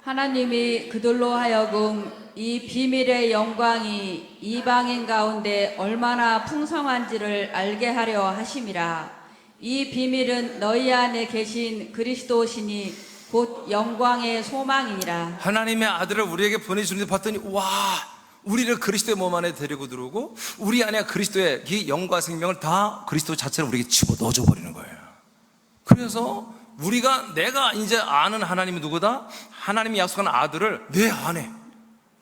하나님이 그들로 하여금 이 비밀의 영광이 이방인 가운데 얼마나 풍성한지를 알게 하려 하심이라. 이 비밀은 너희 안에 계신 그리스도시니 곧 영광의 소망이니라. 하나님의 아들을 우리에게 보내주는데 봤더니 와, 우리를 그리스도의 몸 안에 데리고 들어오고 우리 안에 그리스도의 이 영과 생명을 다 그리스도 자체를 우리에게 집어넣어줘 버리는 거예요. 그래서 내가 이제 아는 하나님이 누구다? 하나님이 약속한 아들을 내 안에,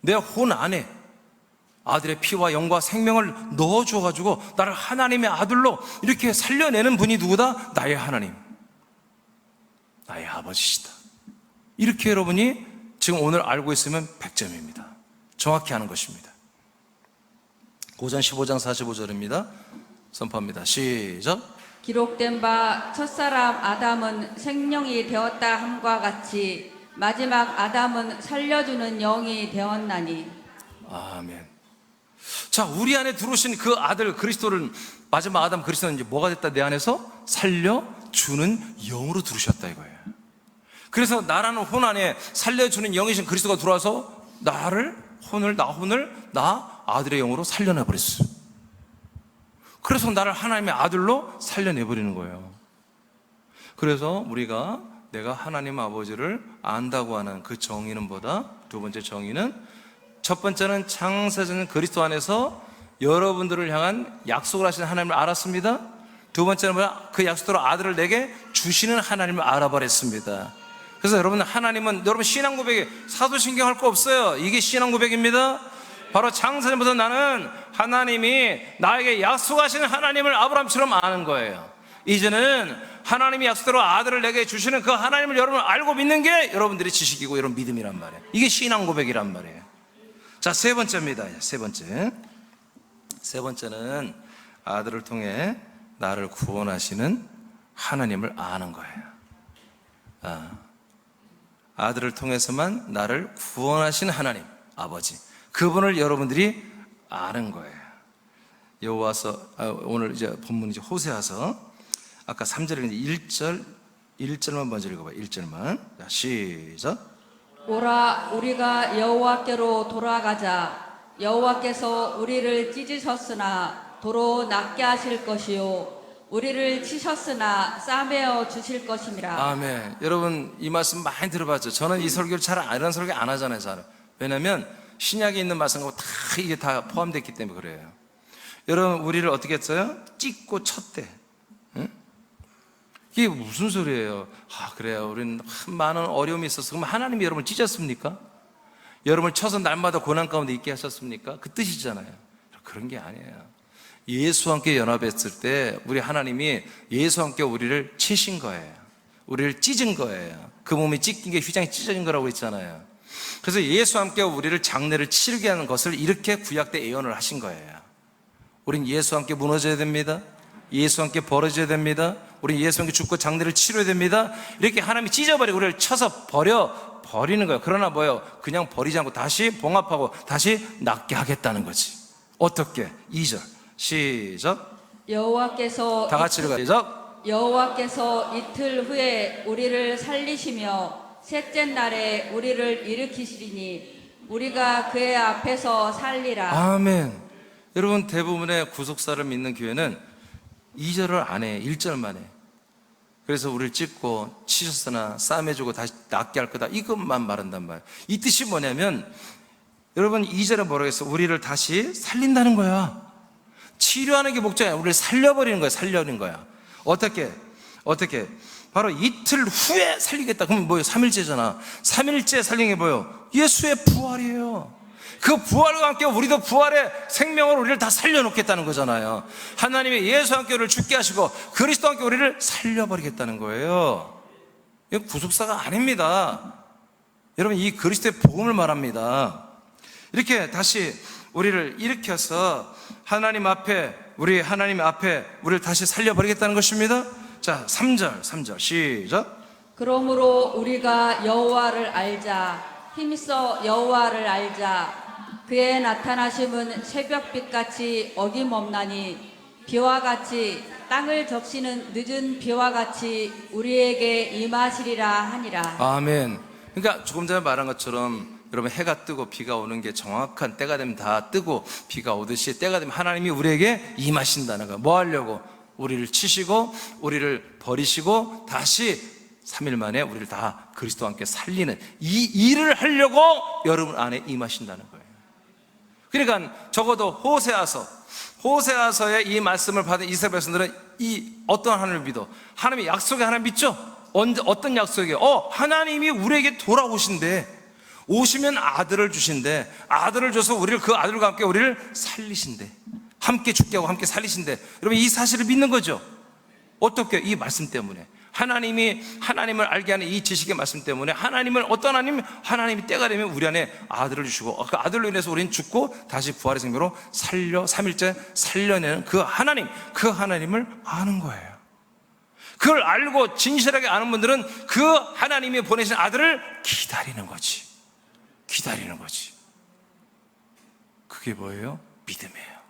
내 혼 안에 아들의 피와 영과 생명을 넣어줘가지고 나를 하나님의 아들로 이렇게 살려내는 분이 누구다? 나의 하나님, 나의 아버지시다. 이렇게 여러분이 지금 오늘 알고 있으면 100점입니다. 정확히 아는 것입니다. 고전 15장 45절입니다. 선포합니다. 시작. 기록된 바 첫사람 아담은 생명이 되었다 함과 같이 마지막 아담은 살려주는 영이 되었나니. 아멘. 자, 우리 안에 들어오신 그 아들 그리스도를, 마지막 아담 그리스도는 이제 뭐가 됐다? 내 안에서 살려주는 영으로 들으셨다 이거예요. 그래서 나라는 혼 안에 살려주는 영이신 그리스도가 들어와서 나 혼을 아들의 영으로 살려내 버렸어요. 그래서 나를 하나님의 아들로 살려내버리는 거예요. 그래서 우리가 내가 하나님 아버지를 안다고 하는 그 정의는 뭐다? 두 번째 정의는, 첫 번째는 창세전 그리스도 안에서 여러분들을 향한 약속을 하신 하나님을 알았습니다. 두 번째는 뭐야? 그 약속대로 아들을 내게 주시는 하나님을 알아버렸습니다. 그래서 하나님은 여러분 신앙 고백에 사도신경 할 거 없어요. 이게 신앙 고백입니다. 바로 창세전부터 나는 하나님이 나에게 약속하시는 하나님을 아브라함처럼 아는 거예요. 이제는 하나님이 약속대로 아들을 내게 주시는 그 하나님을 여러분 알고 믿는 게 여러분들의 지식이고 여러분 믿음이란 말이에요. 이게 신앙 고백이란 말이에요. 자, 세 번째입니다. 세 번째는 아들을 통해 나를 구원하시는 하나님을 아는 거예요. 아들을 통해서만 나를 구원하시는 하나님, 아버지, 그분을 여러분들이 아는 거예요. 오늘 이제 본문이 호세아서 아까 3절에 1절만 먼저 읽어봐요. 1절만. 자, 시작. 오라 우리가 여호와께로 돌아가자. 여호와께서 우리를 찢으셨으나 도로 낫게 하실 것이요 우리를 치셨으나 싸매어 주실 것임이라. 아멘. 여러분 이 말씀 많이 들어봤죠? 저는 이 설교를 이런 설교 안 하잖아요. 잘. 왜냐하면 신약에 있는 말씀하고 다 이게 다 포함되어 있기 때문에 그래요. 여러분 우리를 어떻게 했어요? 찢고 쳤대. 응? 이게 무슨 소리예요? 그래요. 우리는 많은 어려움이 있었어. 그럼 하나님이 여러분을 찢었습니까? 여러분을 쳐서 날마다 고난 가운데 있게 하셨습니까? 그 뜻이잖아요. 그런 게 아니에요. 예수와 함께 연합했을 때 우리 하나님이 예수와 함께 우리를 치신 거예요. 우리를 찢은 거예요. 그 몸이 찢긴 게 휘장이 찢어진 거라고 했잖아요. 그래서 예수와 함께 우리를 장례를 치르게 하는 것을 이렇게 구약 때 예언을 하신 거예요. 우린 예수와 함께 무너져야 됩니다. 예수와 함께 벌어져야 됩니다. 우린 예수와 함께 죽고 장례를 치러야 됩니다. 이렇게 하나님이 찢어버리고 우리를 쳐서 버리는 거예요. 그러나 뭐예요? 그냥 버리지 않고 다시 봉합하고 다시 낫게 하겠다는 거지. 어떻게? 2절 시작. 여호와께서 다 같이 읽어요. 시작. 여호와께서 이틀 후에 우리를 살리시며 셋째 날에 우리를 일으키시리니 우리가 그의 앞에서 살리라. 아멘. 여러분 대부분의 구속사를 믿는 교회는 2절을 안 해. 1절만 해. 그래서 우리를 찢고 치셨으나 싸매주고 다시 낫게 할 거다, 이것만 말한단 말이에요. 이 뜻이 뭐냐면 여러분 2절에 뭐라고 했어? 우리를 다시 살린다는 거야. 치료하는 게 목적이야. 우리를 살려버리는 거야. 살려버리는 거야. 어떻게? 바로 이틀 후에 살리겠다. 그럼 뭐예요? 3일째잖아. 3일째 살리는 게 뭐예요? 예수의 부활이에요. 그 부활과 함께 우리도 부활의 생명으로 우리를 다 살려놓겠다는 거잖아요. 하나님이 예수와 함께 우리를 죽게 하시고 그리스도와 함께 우리를 살려버리겠다는 거예요. 이건 구속사가 아닙니다. 여러분 이 그리스도의 복음을 말합니다. 이렇게 다시 우리를 일으켜서 하나님 앞에 우리를 다시 살려버리겠다는 것입니다. 자, 3절 시작. 그러므로 우리가 여호와를 알자. 힘써 여호와를 알자. 그의 나타나심은 새벽빛같이 어김없나니 비와 같이 땅을 적시는 늦은 비와 같이 우리에게 임하시리라 하니라. 아멘. 그러니까 조금 전에 말한 것처럼 여러분, 해가 뜨고 비가 오는 게 정확한 때가 되면 다 뜨고 비가 오듯이 때가 되면 하나님이 우리에게 임하신다는 거예요. 뭐 하려고? 우리를 치시고 우리를 버리시고 다시 3일 만에 우리를 다 그리스도와 함께 살리는 이 일을 하려고 여러분 안에 임하신다는 거예요. 그러니까 적어도 호세아서의 이 말씀을 받은 이스라엘 백성들은 이 어떤 하나님을 믿어? 하나님의 약속의 하나님 믿죠? 어떤 약속이에요? 하나님이 우리에게 돌아오신대. 오시면 아들을 주신대. 아들을 줘서 우리를, 그 아들과 함께 우리를 살리신대. 함께 죽게 하고 함께 살리신대. 여러분, 이 사실을 믿는 거죠. 어떻게? 이 말씀 때문에. 하나님이 하나님을 알게 하는 이 지식의 말씀 때문에 하나님을, 어떤 하나님이 때가 되면 우리 안에 아들을 주시고 그 아들로 인해서 우리는 죽고 다시 부활의 생명으로 3일째 살려내는 그 하나님을 아는 거예요. 그걸 알고 진실하게 아는 분들은 그 하나님이 보내신 아들을 기다리는 거지. 그게 뭐예요? 믿음이에요.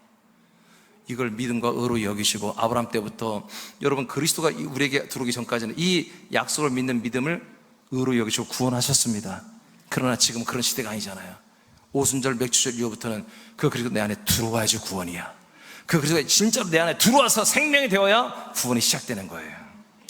이걸 믿음과 의로 여기시고 아브라함 때부터, 여러분, 그리스도가 우리에게 들어오기 전까지는 이 약속을 믿는 믿음을 의로 여기시고 구원하셨습니다. 그러나 지금 그런 시대가 아니잖아요. 오순절 맥주절 이후부터는 그 그리스도 내 안에 들어와야지 구원이야. 그 그리스도가 진짜로 내 안에 들어와서 생명이 되어야 구원이 시작되는 거예요.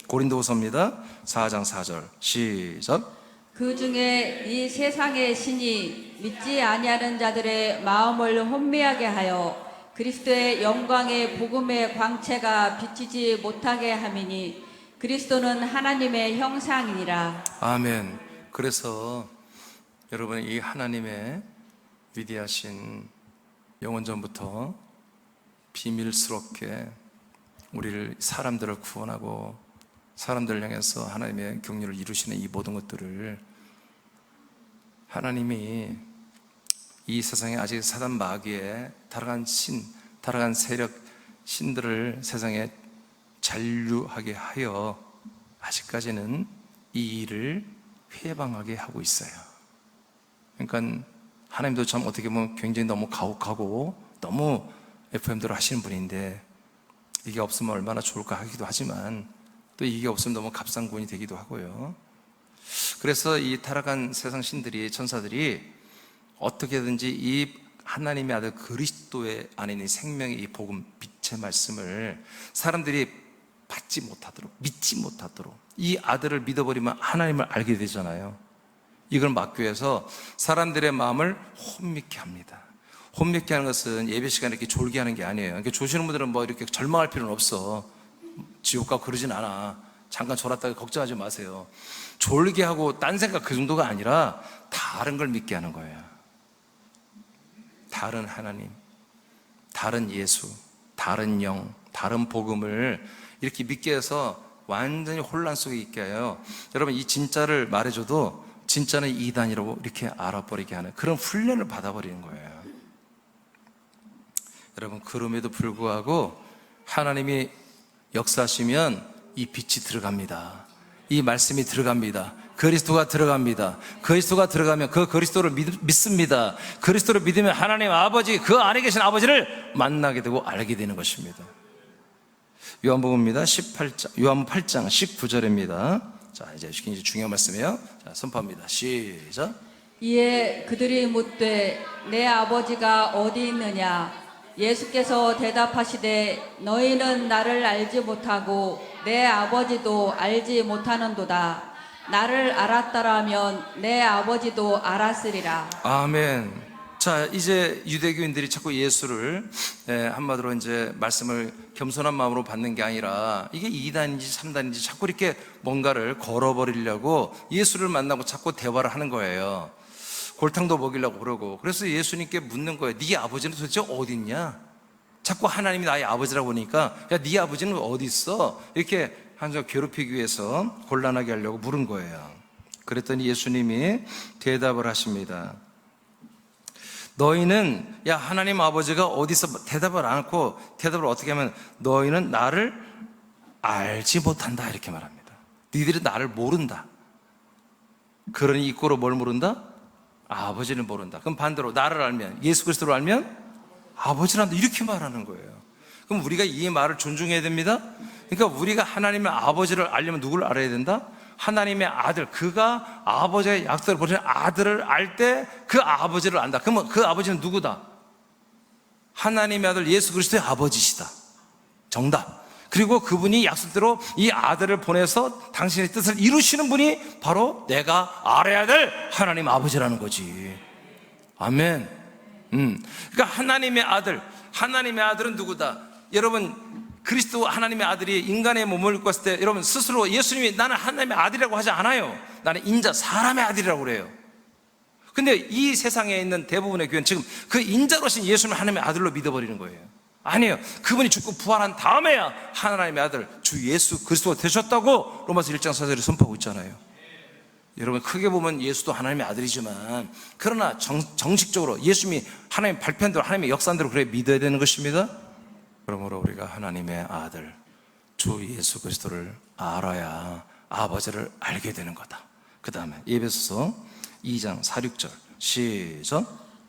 고린도후서입니다. 4장 4절 시작. 그 중에 이 세상의 신이 믿지 아니하는 자들의 마음을 혼미하게 하여 그리스도의 영광의 복음의 광채가 비치지 못하게 함이니 그리스도는 하나님의 형상이니라. 아멘. 그래서 여러분, 이 하나님의 위대하신 영원전부터 비밀스럽게 우리를, 사람들을 구원하고 사람들을 향해서 하나님의 경륜을 이루시는 이 모든 것들을 하나님이 이 세상에 아직 사단 마귀의 타락한 세력, 신들을 세상에 잔류하게 하여 아직까지는 이 일을 회방하게 하고 있어요. 그러니까 하나님도 참 어떻게 보면 굉장히 너무 가혹하고 너무 FM대로 하시는 분인데, 이게 없으면 얼마나 좋을까 하기도 하지만 또 이게 없으면 너무 값상구원이 되기도 하고요. 그래서 이 타락한 세상 신들이, 천사들이 어떻게든지 이 하나님의 아들 그리스도의 안에 있는 생명의 이 복음, 빛의 말씀을 사람들이 받지 못하도록, 믿지 못하도록, 이 아들을 믿어버리면 하나님을 알게 되잖아요. 이걸 막기 위해서 사람들의 마음을 혼미케 합니다. 혼미케 하는 것은 예배 시간에 이렇게 졸게 하는 게 아니에요. 이렇게 조시는 분들은 뭐 이렇게 절망할 필요는 없어. 지옥 가고 그러진 않아. 잠깐 졸았다가 걱정하지 마세요. 졸게 하고 딴 생각 그 정도가 아니라 다른 걸 믿게 하는 거예요. 다른 하나님, 다른 예수, 다른 영, 다른 복음을 이렇게 믿게 해서 완전히 혼란 속에 있게 해요. 여러분, 이 진짜를 말해줘도 진짜는 이단이라고 이렇게 알아버리게 하는 그런 훈련을 받아버리는 거예요. 여러분, 그럼에도 불구하고 하나님이 역사하시면 이 빛이 들어갑니다. 이 말씀이 들어갑니다. 그리스도가 들어갑니다. 그리스도가 들어가면 그 그리스도를 믿습니다. 그리스도를 믿으면 하나님 아버지, 그 안에 계신 아버지를 만나게 되고 알게 되는 것입니다. 요한복음입니다. 18장, 요한복음 8장 19절입니다. 자, 이제 굉장히 중요한 말씀이에요. 자, 선포합니다. 시작. 이에 그들이 묻되 내 아버지가 어디 있느냐? 예수께서 대답하시되 너희는 나를 알지 못하고 내 아버지도 알지 못하는도다. 나를 알았더라면 내 아버지도 알았으리라. 아멘. 자, 이제 유대교인들이 자꾸 예수를 한마디로 이제 말씀을 겸손한 마음으로 받는 게 아니라 이게 2단인지 3단인지 자꾸 이렇게 뭔가를 걸어버리려고 예수를 만나고 자꾸 대화를 하는 거예요. 골탕도 먹이려고 그러고. 그래서 예수님께 묻는 거예요. 네 아버지는 도대체 어디 있냐? 자꾸 하나님이 나의 아버지라고 하니까 야, 네 아버지는 어디 있어? 이렇게 한번 괴롭히기 위해서 곤란하게 하려고 물은 거예요. 그랬더니 예수님이 대답을 하십니다. 너희는, 야, 하나님 아버지가 어디서, 대답을 안 하고 대답을 어떻게 하면, 너희는 나를 알지 못한다 이렇게 말합니다. 너희들이 나를 모른다. 그러니 이꼬로 뭘 모른다? 아버지를 모른다. 그럼 반대로 나를 알면, 예수 그리스도를 알면 아버지를 안다 이렇게 말하는 거예요. 그럼 우리가 이 말을 존중해야 됩니다. 그러니까 우리가 하나님의 아버지를 알려면 누구를 알아야 된다? 하나님의 아들, 그가 아버지의 약속을 보내신 아들을 알 때 그 아버지를 안다. 그러면 그 아버지는 누구다? 하나님의 아들 예수 그리스도의 아버지시다. 정답. 그리고 그분이 약속대로 이 아들을 보내서 당신의 뜻을 이루시는 분이 바로 내가 알아야 될 하나님 아버지라는 거지. 아멘. 그러니까 하나님의 아들은 누구다? 여러분, 그리스도 하나님의 아들이 인간의 몸을 입고 왔을 때 여러분 스스로 예수님이 나는 하나님의 아들이라고 하지 않아요. 나는 인자, 사람의 아들이라고 그래요. 근데 이 세상에 있는 대부분의 교회는 지금 그 인자로신 예수님을 하나님의 아들로 믿어버리는 거예요. 아니에요. 그분이 죽고 부활한 다음에야 하나님의 아들 주 예수 그리스도가 되셨다고 로마서 1장 4절에 선포하고 있잖아요. 여러분, 크게 보면 예수도 하나님의 아들이지만 그러나 정식적으로 예수님이 하나님 발표한 대로 하나님의 역사한 대로 그래 믿어야 되는 것입니다. 그러므로 우리가 하나님의 아들 주 예수 그리스도를 알아야 아버지를 알게 되는 거다. 그 다음에 에베소서 2장 4, 6절 시작.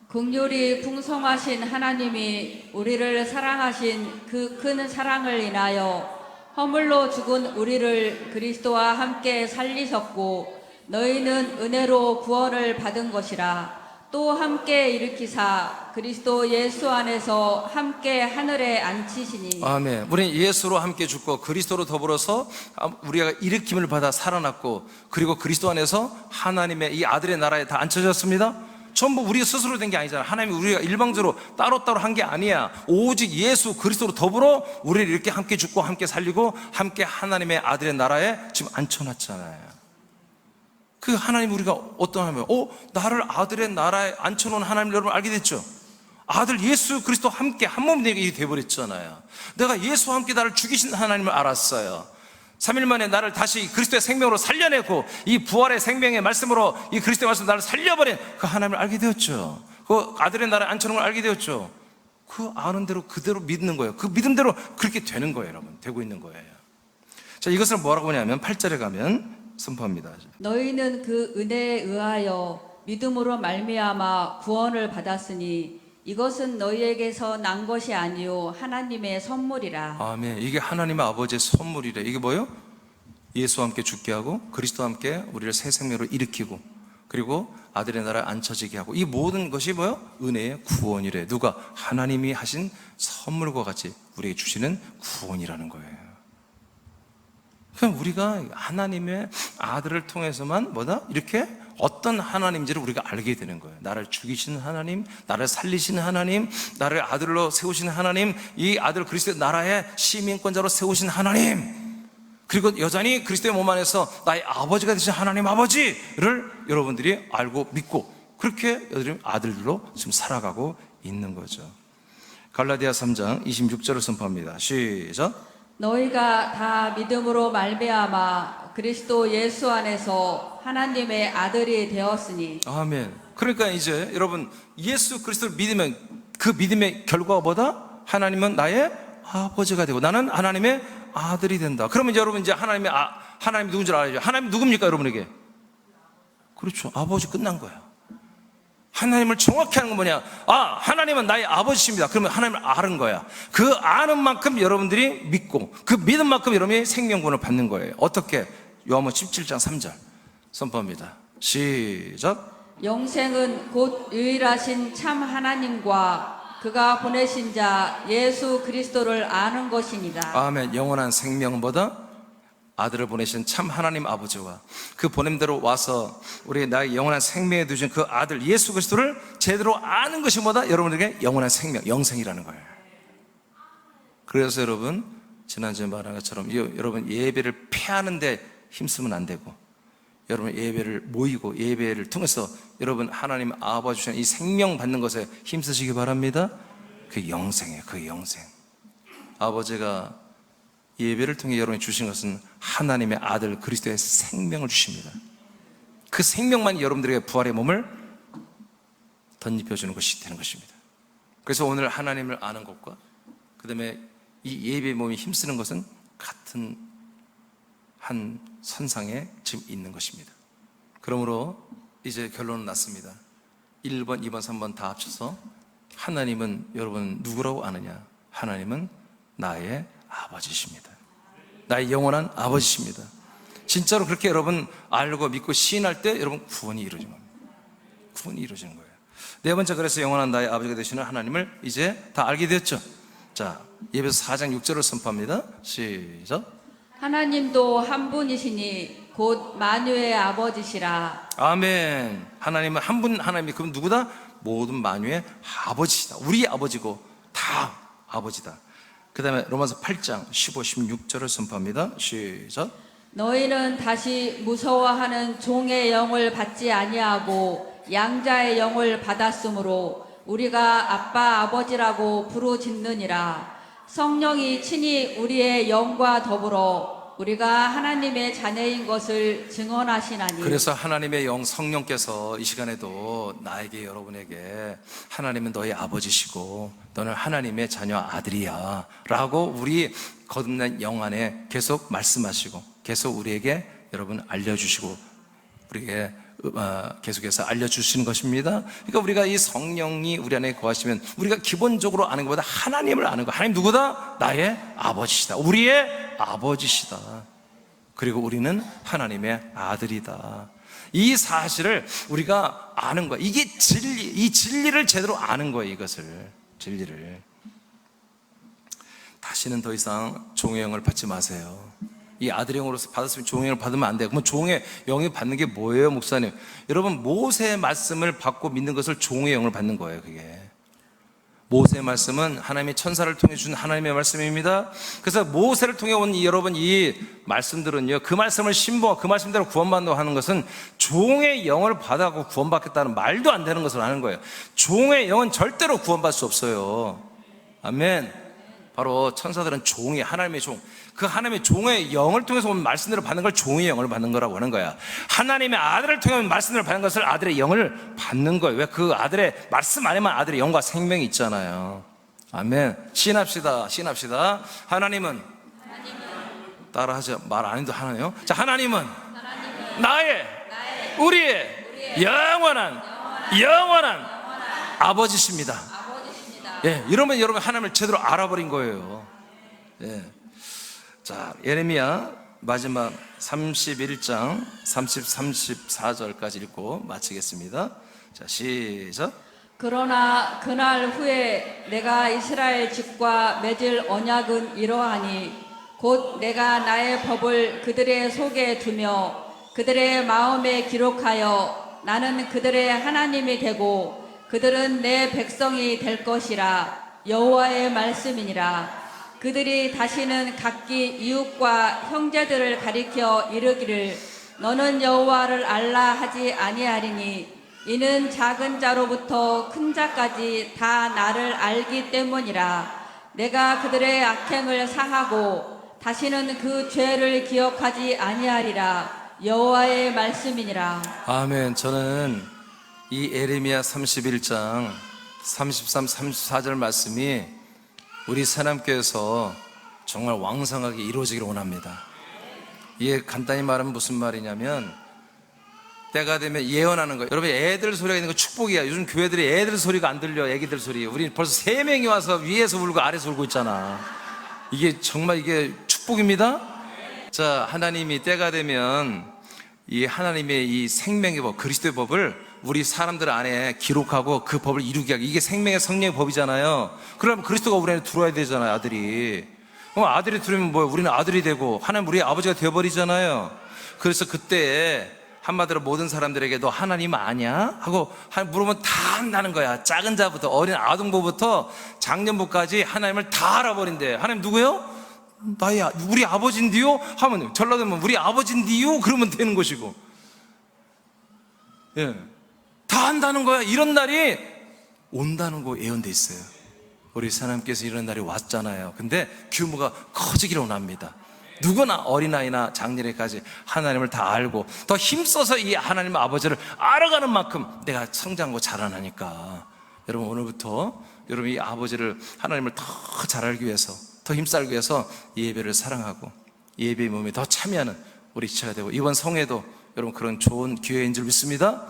긍휼이 풍성하신 하나님이 우리를 사랑하신 그 큰 사랑을 인하여 허물로 죽은 우리를 그리스도와 함께 살리셨고 너희는 은혜로 구원을 받은 것이라. 또 함께 일으키사 그리스도 예수 안에서 함께 하늘에 앉히시니. 아멘. 우리는 예수로 함께 죽고 그리스도로 더불어서 우리가 일으킴을 받아 살아났고 그리고 그리스도 안에서 하나님의 이 아들의 나라에 다 앉혀졌습니다. 전부 우리 스스로 된 게 아니잖아. 하나님이 우리가 일방적으로 따로따로 한 게 아니야. 오직 예수 그리스도로 더불어 우리를 이렇게 함께 죽고 함께 살리고 함께 하나님의 아들의 나라에 지금 앉혀놨잖아요. 그 하나님 우리가 어떤 하나님? 나를 아들의 나라에 앉혀놓은 하나님을 여러분 알게 됐죠? 아들 예수 그리스도 함께 한 몸 되게 돼버렸잖아요. 내가 예수와 함께 나를 죽이신 하나님을 알았어요. 3일 만에 나를 다시 그리스도의 생명으로 살려내고 이 부활의 생명의 말씀으로 이 그리스도의 말씀으로 나를 살려버린 그 하나님을 알게 되었죠. 그 아들의 나라에 앉혀놓은 걸 알게 되었죠. 그 아는 대로 그대로 믿는 거예요. 그 믿음대로 그렇게 되는 거예요. 여러분 되고 있는 거예요. 자, 이것을 뭐라고 하냐면 8절에 가면 선포합니다. 너희는 그 은혜에 의하여 믿음으로 말미암아 구원을 받았으니 이것은 너희에게서 난 것이 아니요 하나님의 선물이라. 아멘. 이게 하나님의 아버지의 선물이래. 이게 뭐예요? 예수와 함께 죽게 하고 그리스도와 함께 우리를 새 생명으로 일으키고 그리고 아들의 나라에 앉혀지게 하고 이 모든 것이 뭐예요? 은혜의 구원이래. 누가? 하나님이 하신 선물과 같이 우리에게 주시는 구원이라는 거예요. 그럼 우리가 하나님의 아들을 통해서만 뭐다? 이렇게 어떤 하나님인지를 우리가 알게 되는 거예요. 나를 죽이시는 하나님, 나를 살리시는 하나님, 나를 아들로 세우시는 하나님, 이 아들 그리스도의 나라의 시민권자로 세우신 하나님, 그리고 여전히 그리스도의 몸 안에서 나의 아버지가 되신 하나님 아버지를 여러분들이 알고 믿고 그렇게 여러분 아들로 지금 살아가고 있는 거죠. 갈라디아 3장 26절을 선포합니다. 시작. 너희가 다 믿음으로 말미암아 그리스도 예수 안에서 하나님의 아들이 되었으니. 아멘. 그러니까 이제 여러분 예수 그리스도를 믿으면 그 믿음의 결과가 뭐다? 하나님은 나의 아버지가 되고 나는 하나님의 아들이 된다. 그러면 이제 여러분 이제 하나님 누군지 알아야죠. 하나님 누굽니까 여러분에게? 그렇죠. 아버지 끝난 거야. 하나님을 정확히 하는 건 뭐냐? 하나님은 나의 아버지십니다. 그러면 하나님을 아는 거야. 그 아는 만큼 여러분들이 믿고 그 믿은 만큼 여러분이 생명권을 받는 거예요. 어떻게? 요한복음 17장 3절 선포합니다. 시작. 영생은 곧 유일하신 참 하나님과 그가 보내신 자 예수 그리스도를 아는 것이니라. 아멘. 영원한 생명은 뭐다? 아들을 보내신 참 하나님 아버지와 그 보냄대로 와서 우리 나의 영원한 생명에 두신 그 아들 예수 그리스도를 제대로 아는 것이 뭐다? 여러분에게 영원한 생명, 영생이라는 거예요. 그래서 여러분 지난주에 말한 것처럼 여러분 예배를 패하는데 힘쓰면 안 되고 여러분 예배를 모이고 예배를 통해서 여러분 하나님 아버지 주신 이 생명 받는 것에 힘쓰시기 바랍니다. 그 영생이에요. 그 영생. 아버지가 예배를 통해 여러분이 주신 것은 하나님의 아들 그리스도의 생명을 주십니다. 그 생명만 여러분들에게 부활의 몸을 덧입혀주는 것이 되는 것입니다. 그래서 오늘 하나님을 아는 것과 그 다음에 이 예배의 몸이 힘쓰는 것은 같은 한 선상에 지금 있는 것입니다. 그러므로 이제 결론은 났습니다. 1번, 2번, 3번 다 합쳐서 하나님은 여러분 누구라고 아느냐? 하나님은 나의 아버지십니다. 나의 영원한 아버지십니다. 진짜로 그렇게 여러분 알고 믿고 시인할 때 여러분 구원이 이루어지는 겁니다. 구원이 이루어지는 거예요. 네 번째, 그래서 영원한 나의 아버지가 되시는 하나님을 이제 다 알게 되었죠. 자, 예배서 4장 6절을 선포합니다. 시작. 하나님도 한 분이시니 곧 만유의 아버지시라. 아멘. 하나님은 한 분, 하나님이 그럼 누구다? 모든 만유의 아버지시다. 우리 아버지고 다 아버지다. 그 다음에 로마서 8장 15, 16절을 선포합니다. 시작. 너희는 다시 무서워하는 종의 영을 받지 아니하고 양자의 영을 받았으므로 우리가 아빠 아버지라고 부르짖느니라. 성령이 친히 우리의 영과 더불어 우리가 하나님의 자녀인 것을 증언하시나니. 그래서 하나님의 영 성령께서 이 시간에도 나에게, 여러분에게 하나님은 너희 아버지시고 너는 하나님의 자녀 아들이야 라고 우리 거듭난 영 안에 계속 말씀하시고 계속 우리에게 여러분 알려주시고 우리에게 계속해서 알려주시는 것입니다. 그러니까 우리가 이 성령이 우리 안에 거하시면 우리가 기본적으로 아는 것보다 하나님을 아는 거. 하나님 누구다? 나의 아버지시다. 우리의 아버지시다. 그리고 우리는 하나님의 아들이다. 이 사실을 우리가 아는 거야. 이게 진리, 이 진리를 제대로 아는 거예요. 이것을, 진리를. 다시는 더 이상 종의 영을 받지 마세요. 이 아들의 영으로서 받았으면 종의 영을 받으면 안 돼요. 그러면 종의 영이 받는 게 뭐예요, 목사님? 여러분, 모세의 말씀을 받고 믿는 것을 종의 영을 받는 거예요. 그게 모세의 말씀은 하나님의 천사를 통해 준 하나님의 말씀입니다. 그래서 모세를 통해 온 여러분 이 말씀들은요, 그 말씀을 신봉하고 그 말씀대로 구원받는다고 하는 것은 종의 영을 받아고 구원받겠다는 말도 안 되는 것을 하는 거예요. 종의 영은 절대로 구원받을 수 없어요. 아멘. 바로 천사들은 종이, 하나님의 종, 그 하나님의 종의 영을 통해서 온 말씀대로 받는 걸 종의 영을 받는 거라고 하는 거야. 하나님의 아들을 통해 온 말씀대로 받는 것을 아들의 영을 받는 거예요. 왜? 그 아들의 말씀 안에만 아들의 영과 생명이 있잖아요. 아멘. 시인합시다. 시인합시다. 하나님은 따라하죠. 말 안 해도 하나요? 자, 하나님은 나의 우리의 영원한 아버지십니다. 예, 이러면 여러분 하나님을 제대로 알아버린 거예요. 예. 자, 예레미야 마지막 31장 34절까지 읽고 마치겠습니다. 자, 시작. 그러나 그날 후에 내가 이스라엘 집과 맺을 언약은 이러하니 곧 내가 나의 법을 그들의 속에 두며 그들의 마음에 기록하여 나는 그들의 하나님이 되고 그들은 내 백성이 될 것이라. 여호와의 말씀이니라. 그들이 다시는 각기 이웃과 형제들을 가리켜 이르기를 너는 여호와를 알라 하지 아니하리니 이는 작은 자로부터 큰 자까지 다 나를 알기 때문이라. 내가 그들의 악행을 사하고 다시는 그 죄를 기억하지 아니하리라. 여호와의 말씀이니라. 아멘. 저는 이 예레미야 31장 33, 34절 말씀이 우리 사람교회에서 정말 왕성하게 이루어지기를 원합니다. 이게 간단히 말하면 무슨 말이냐면 때가 되면 예언하는 거예요. 여러분, 애들 소리가 있는 거 축복이야. 요즘 교회들이 애들 소리가 안 들려. 애기들 소리. 우리 벌써 3명이 와서 위에서 울고 아래서 울고 있잖아. 이게 정말 이게 축복입니다. 자, 하나님이 때가 되면 이 하나님의 이 생명의 법, 그리스도의 법을 우리 사람들 안에 기록하고 그 법을 이루게 하기. 이게 생명의 성령의 법이잖아요. 그러면 그리스도가 우리 안에 들어와야 되잖아요. 아들이. 그럼 아들이 들으면 뭐예요? 우리는 아들이 되고 하나님 우리 아버지가 되어버리잖아요. 그래서 그때 한마디로 모든 사람들에게 너 하나님 아냐? 하고 물으면 다 안다는 거야. 작은 자부터 어린 아동부부터 장년부까지 하나님을 다 알아버린대. 하나님 누구요? 나야, 우리 아버지인데요? 하면 전라도면 우리 아버지인데요? 그러면 되는 것이고. 예. 다 한다는 거야. 이런 날이 온다는 거 예언돼 있어요. 우리 하나님께서 이런 날이 왔잖아요. 근데 규모가 커지기를 원합니다. 누구나 어린아이나 장년에까지 하나님을 다 알고 더 힘써서 이 하나님 아버지를 알아가는 만큼 내가 성장하고 자라나니까 여러분 오늘부터 여러분 이 아버지를 하나님을 더 잘 알기 위해서 더 힘쓰기 위해서 예배를 사랑하고 예배의 몸에 더 참여하는 우리 지체가 되고 이번 성회도 여러분 그런 좋은 기회인 줄 믿습니다.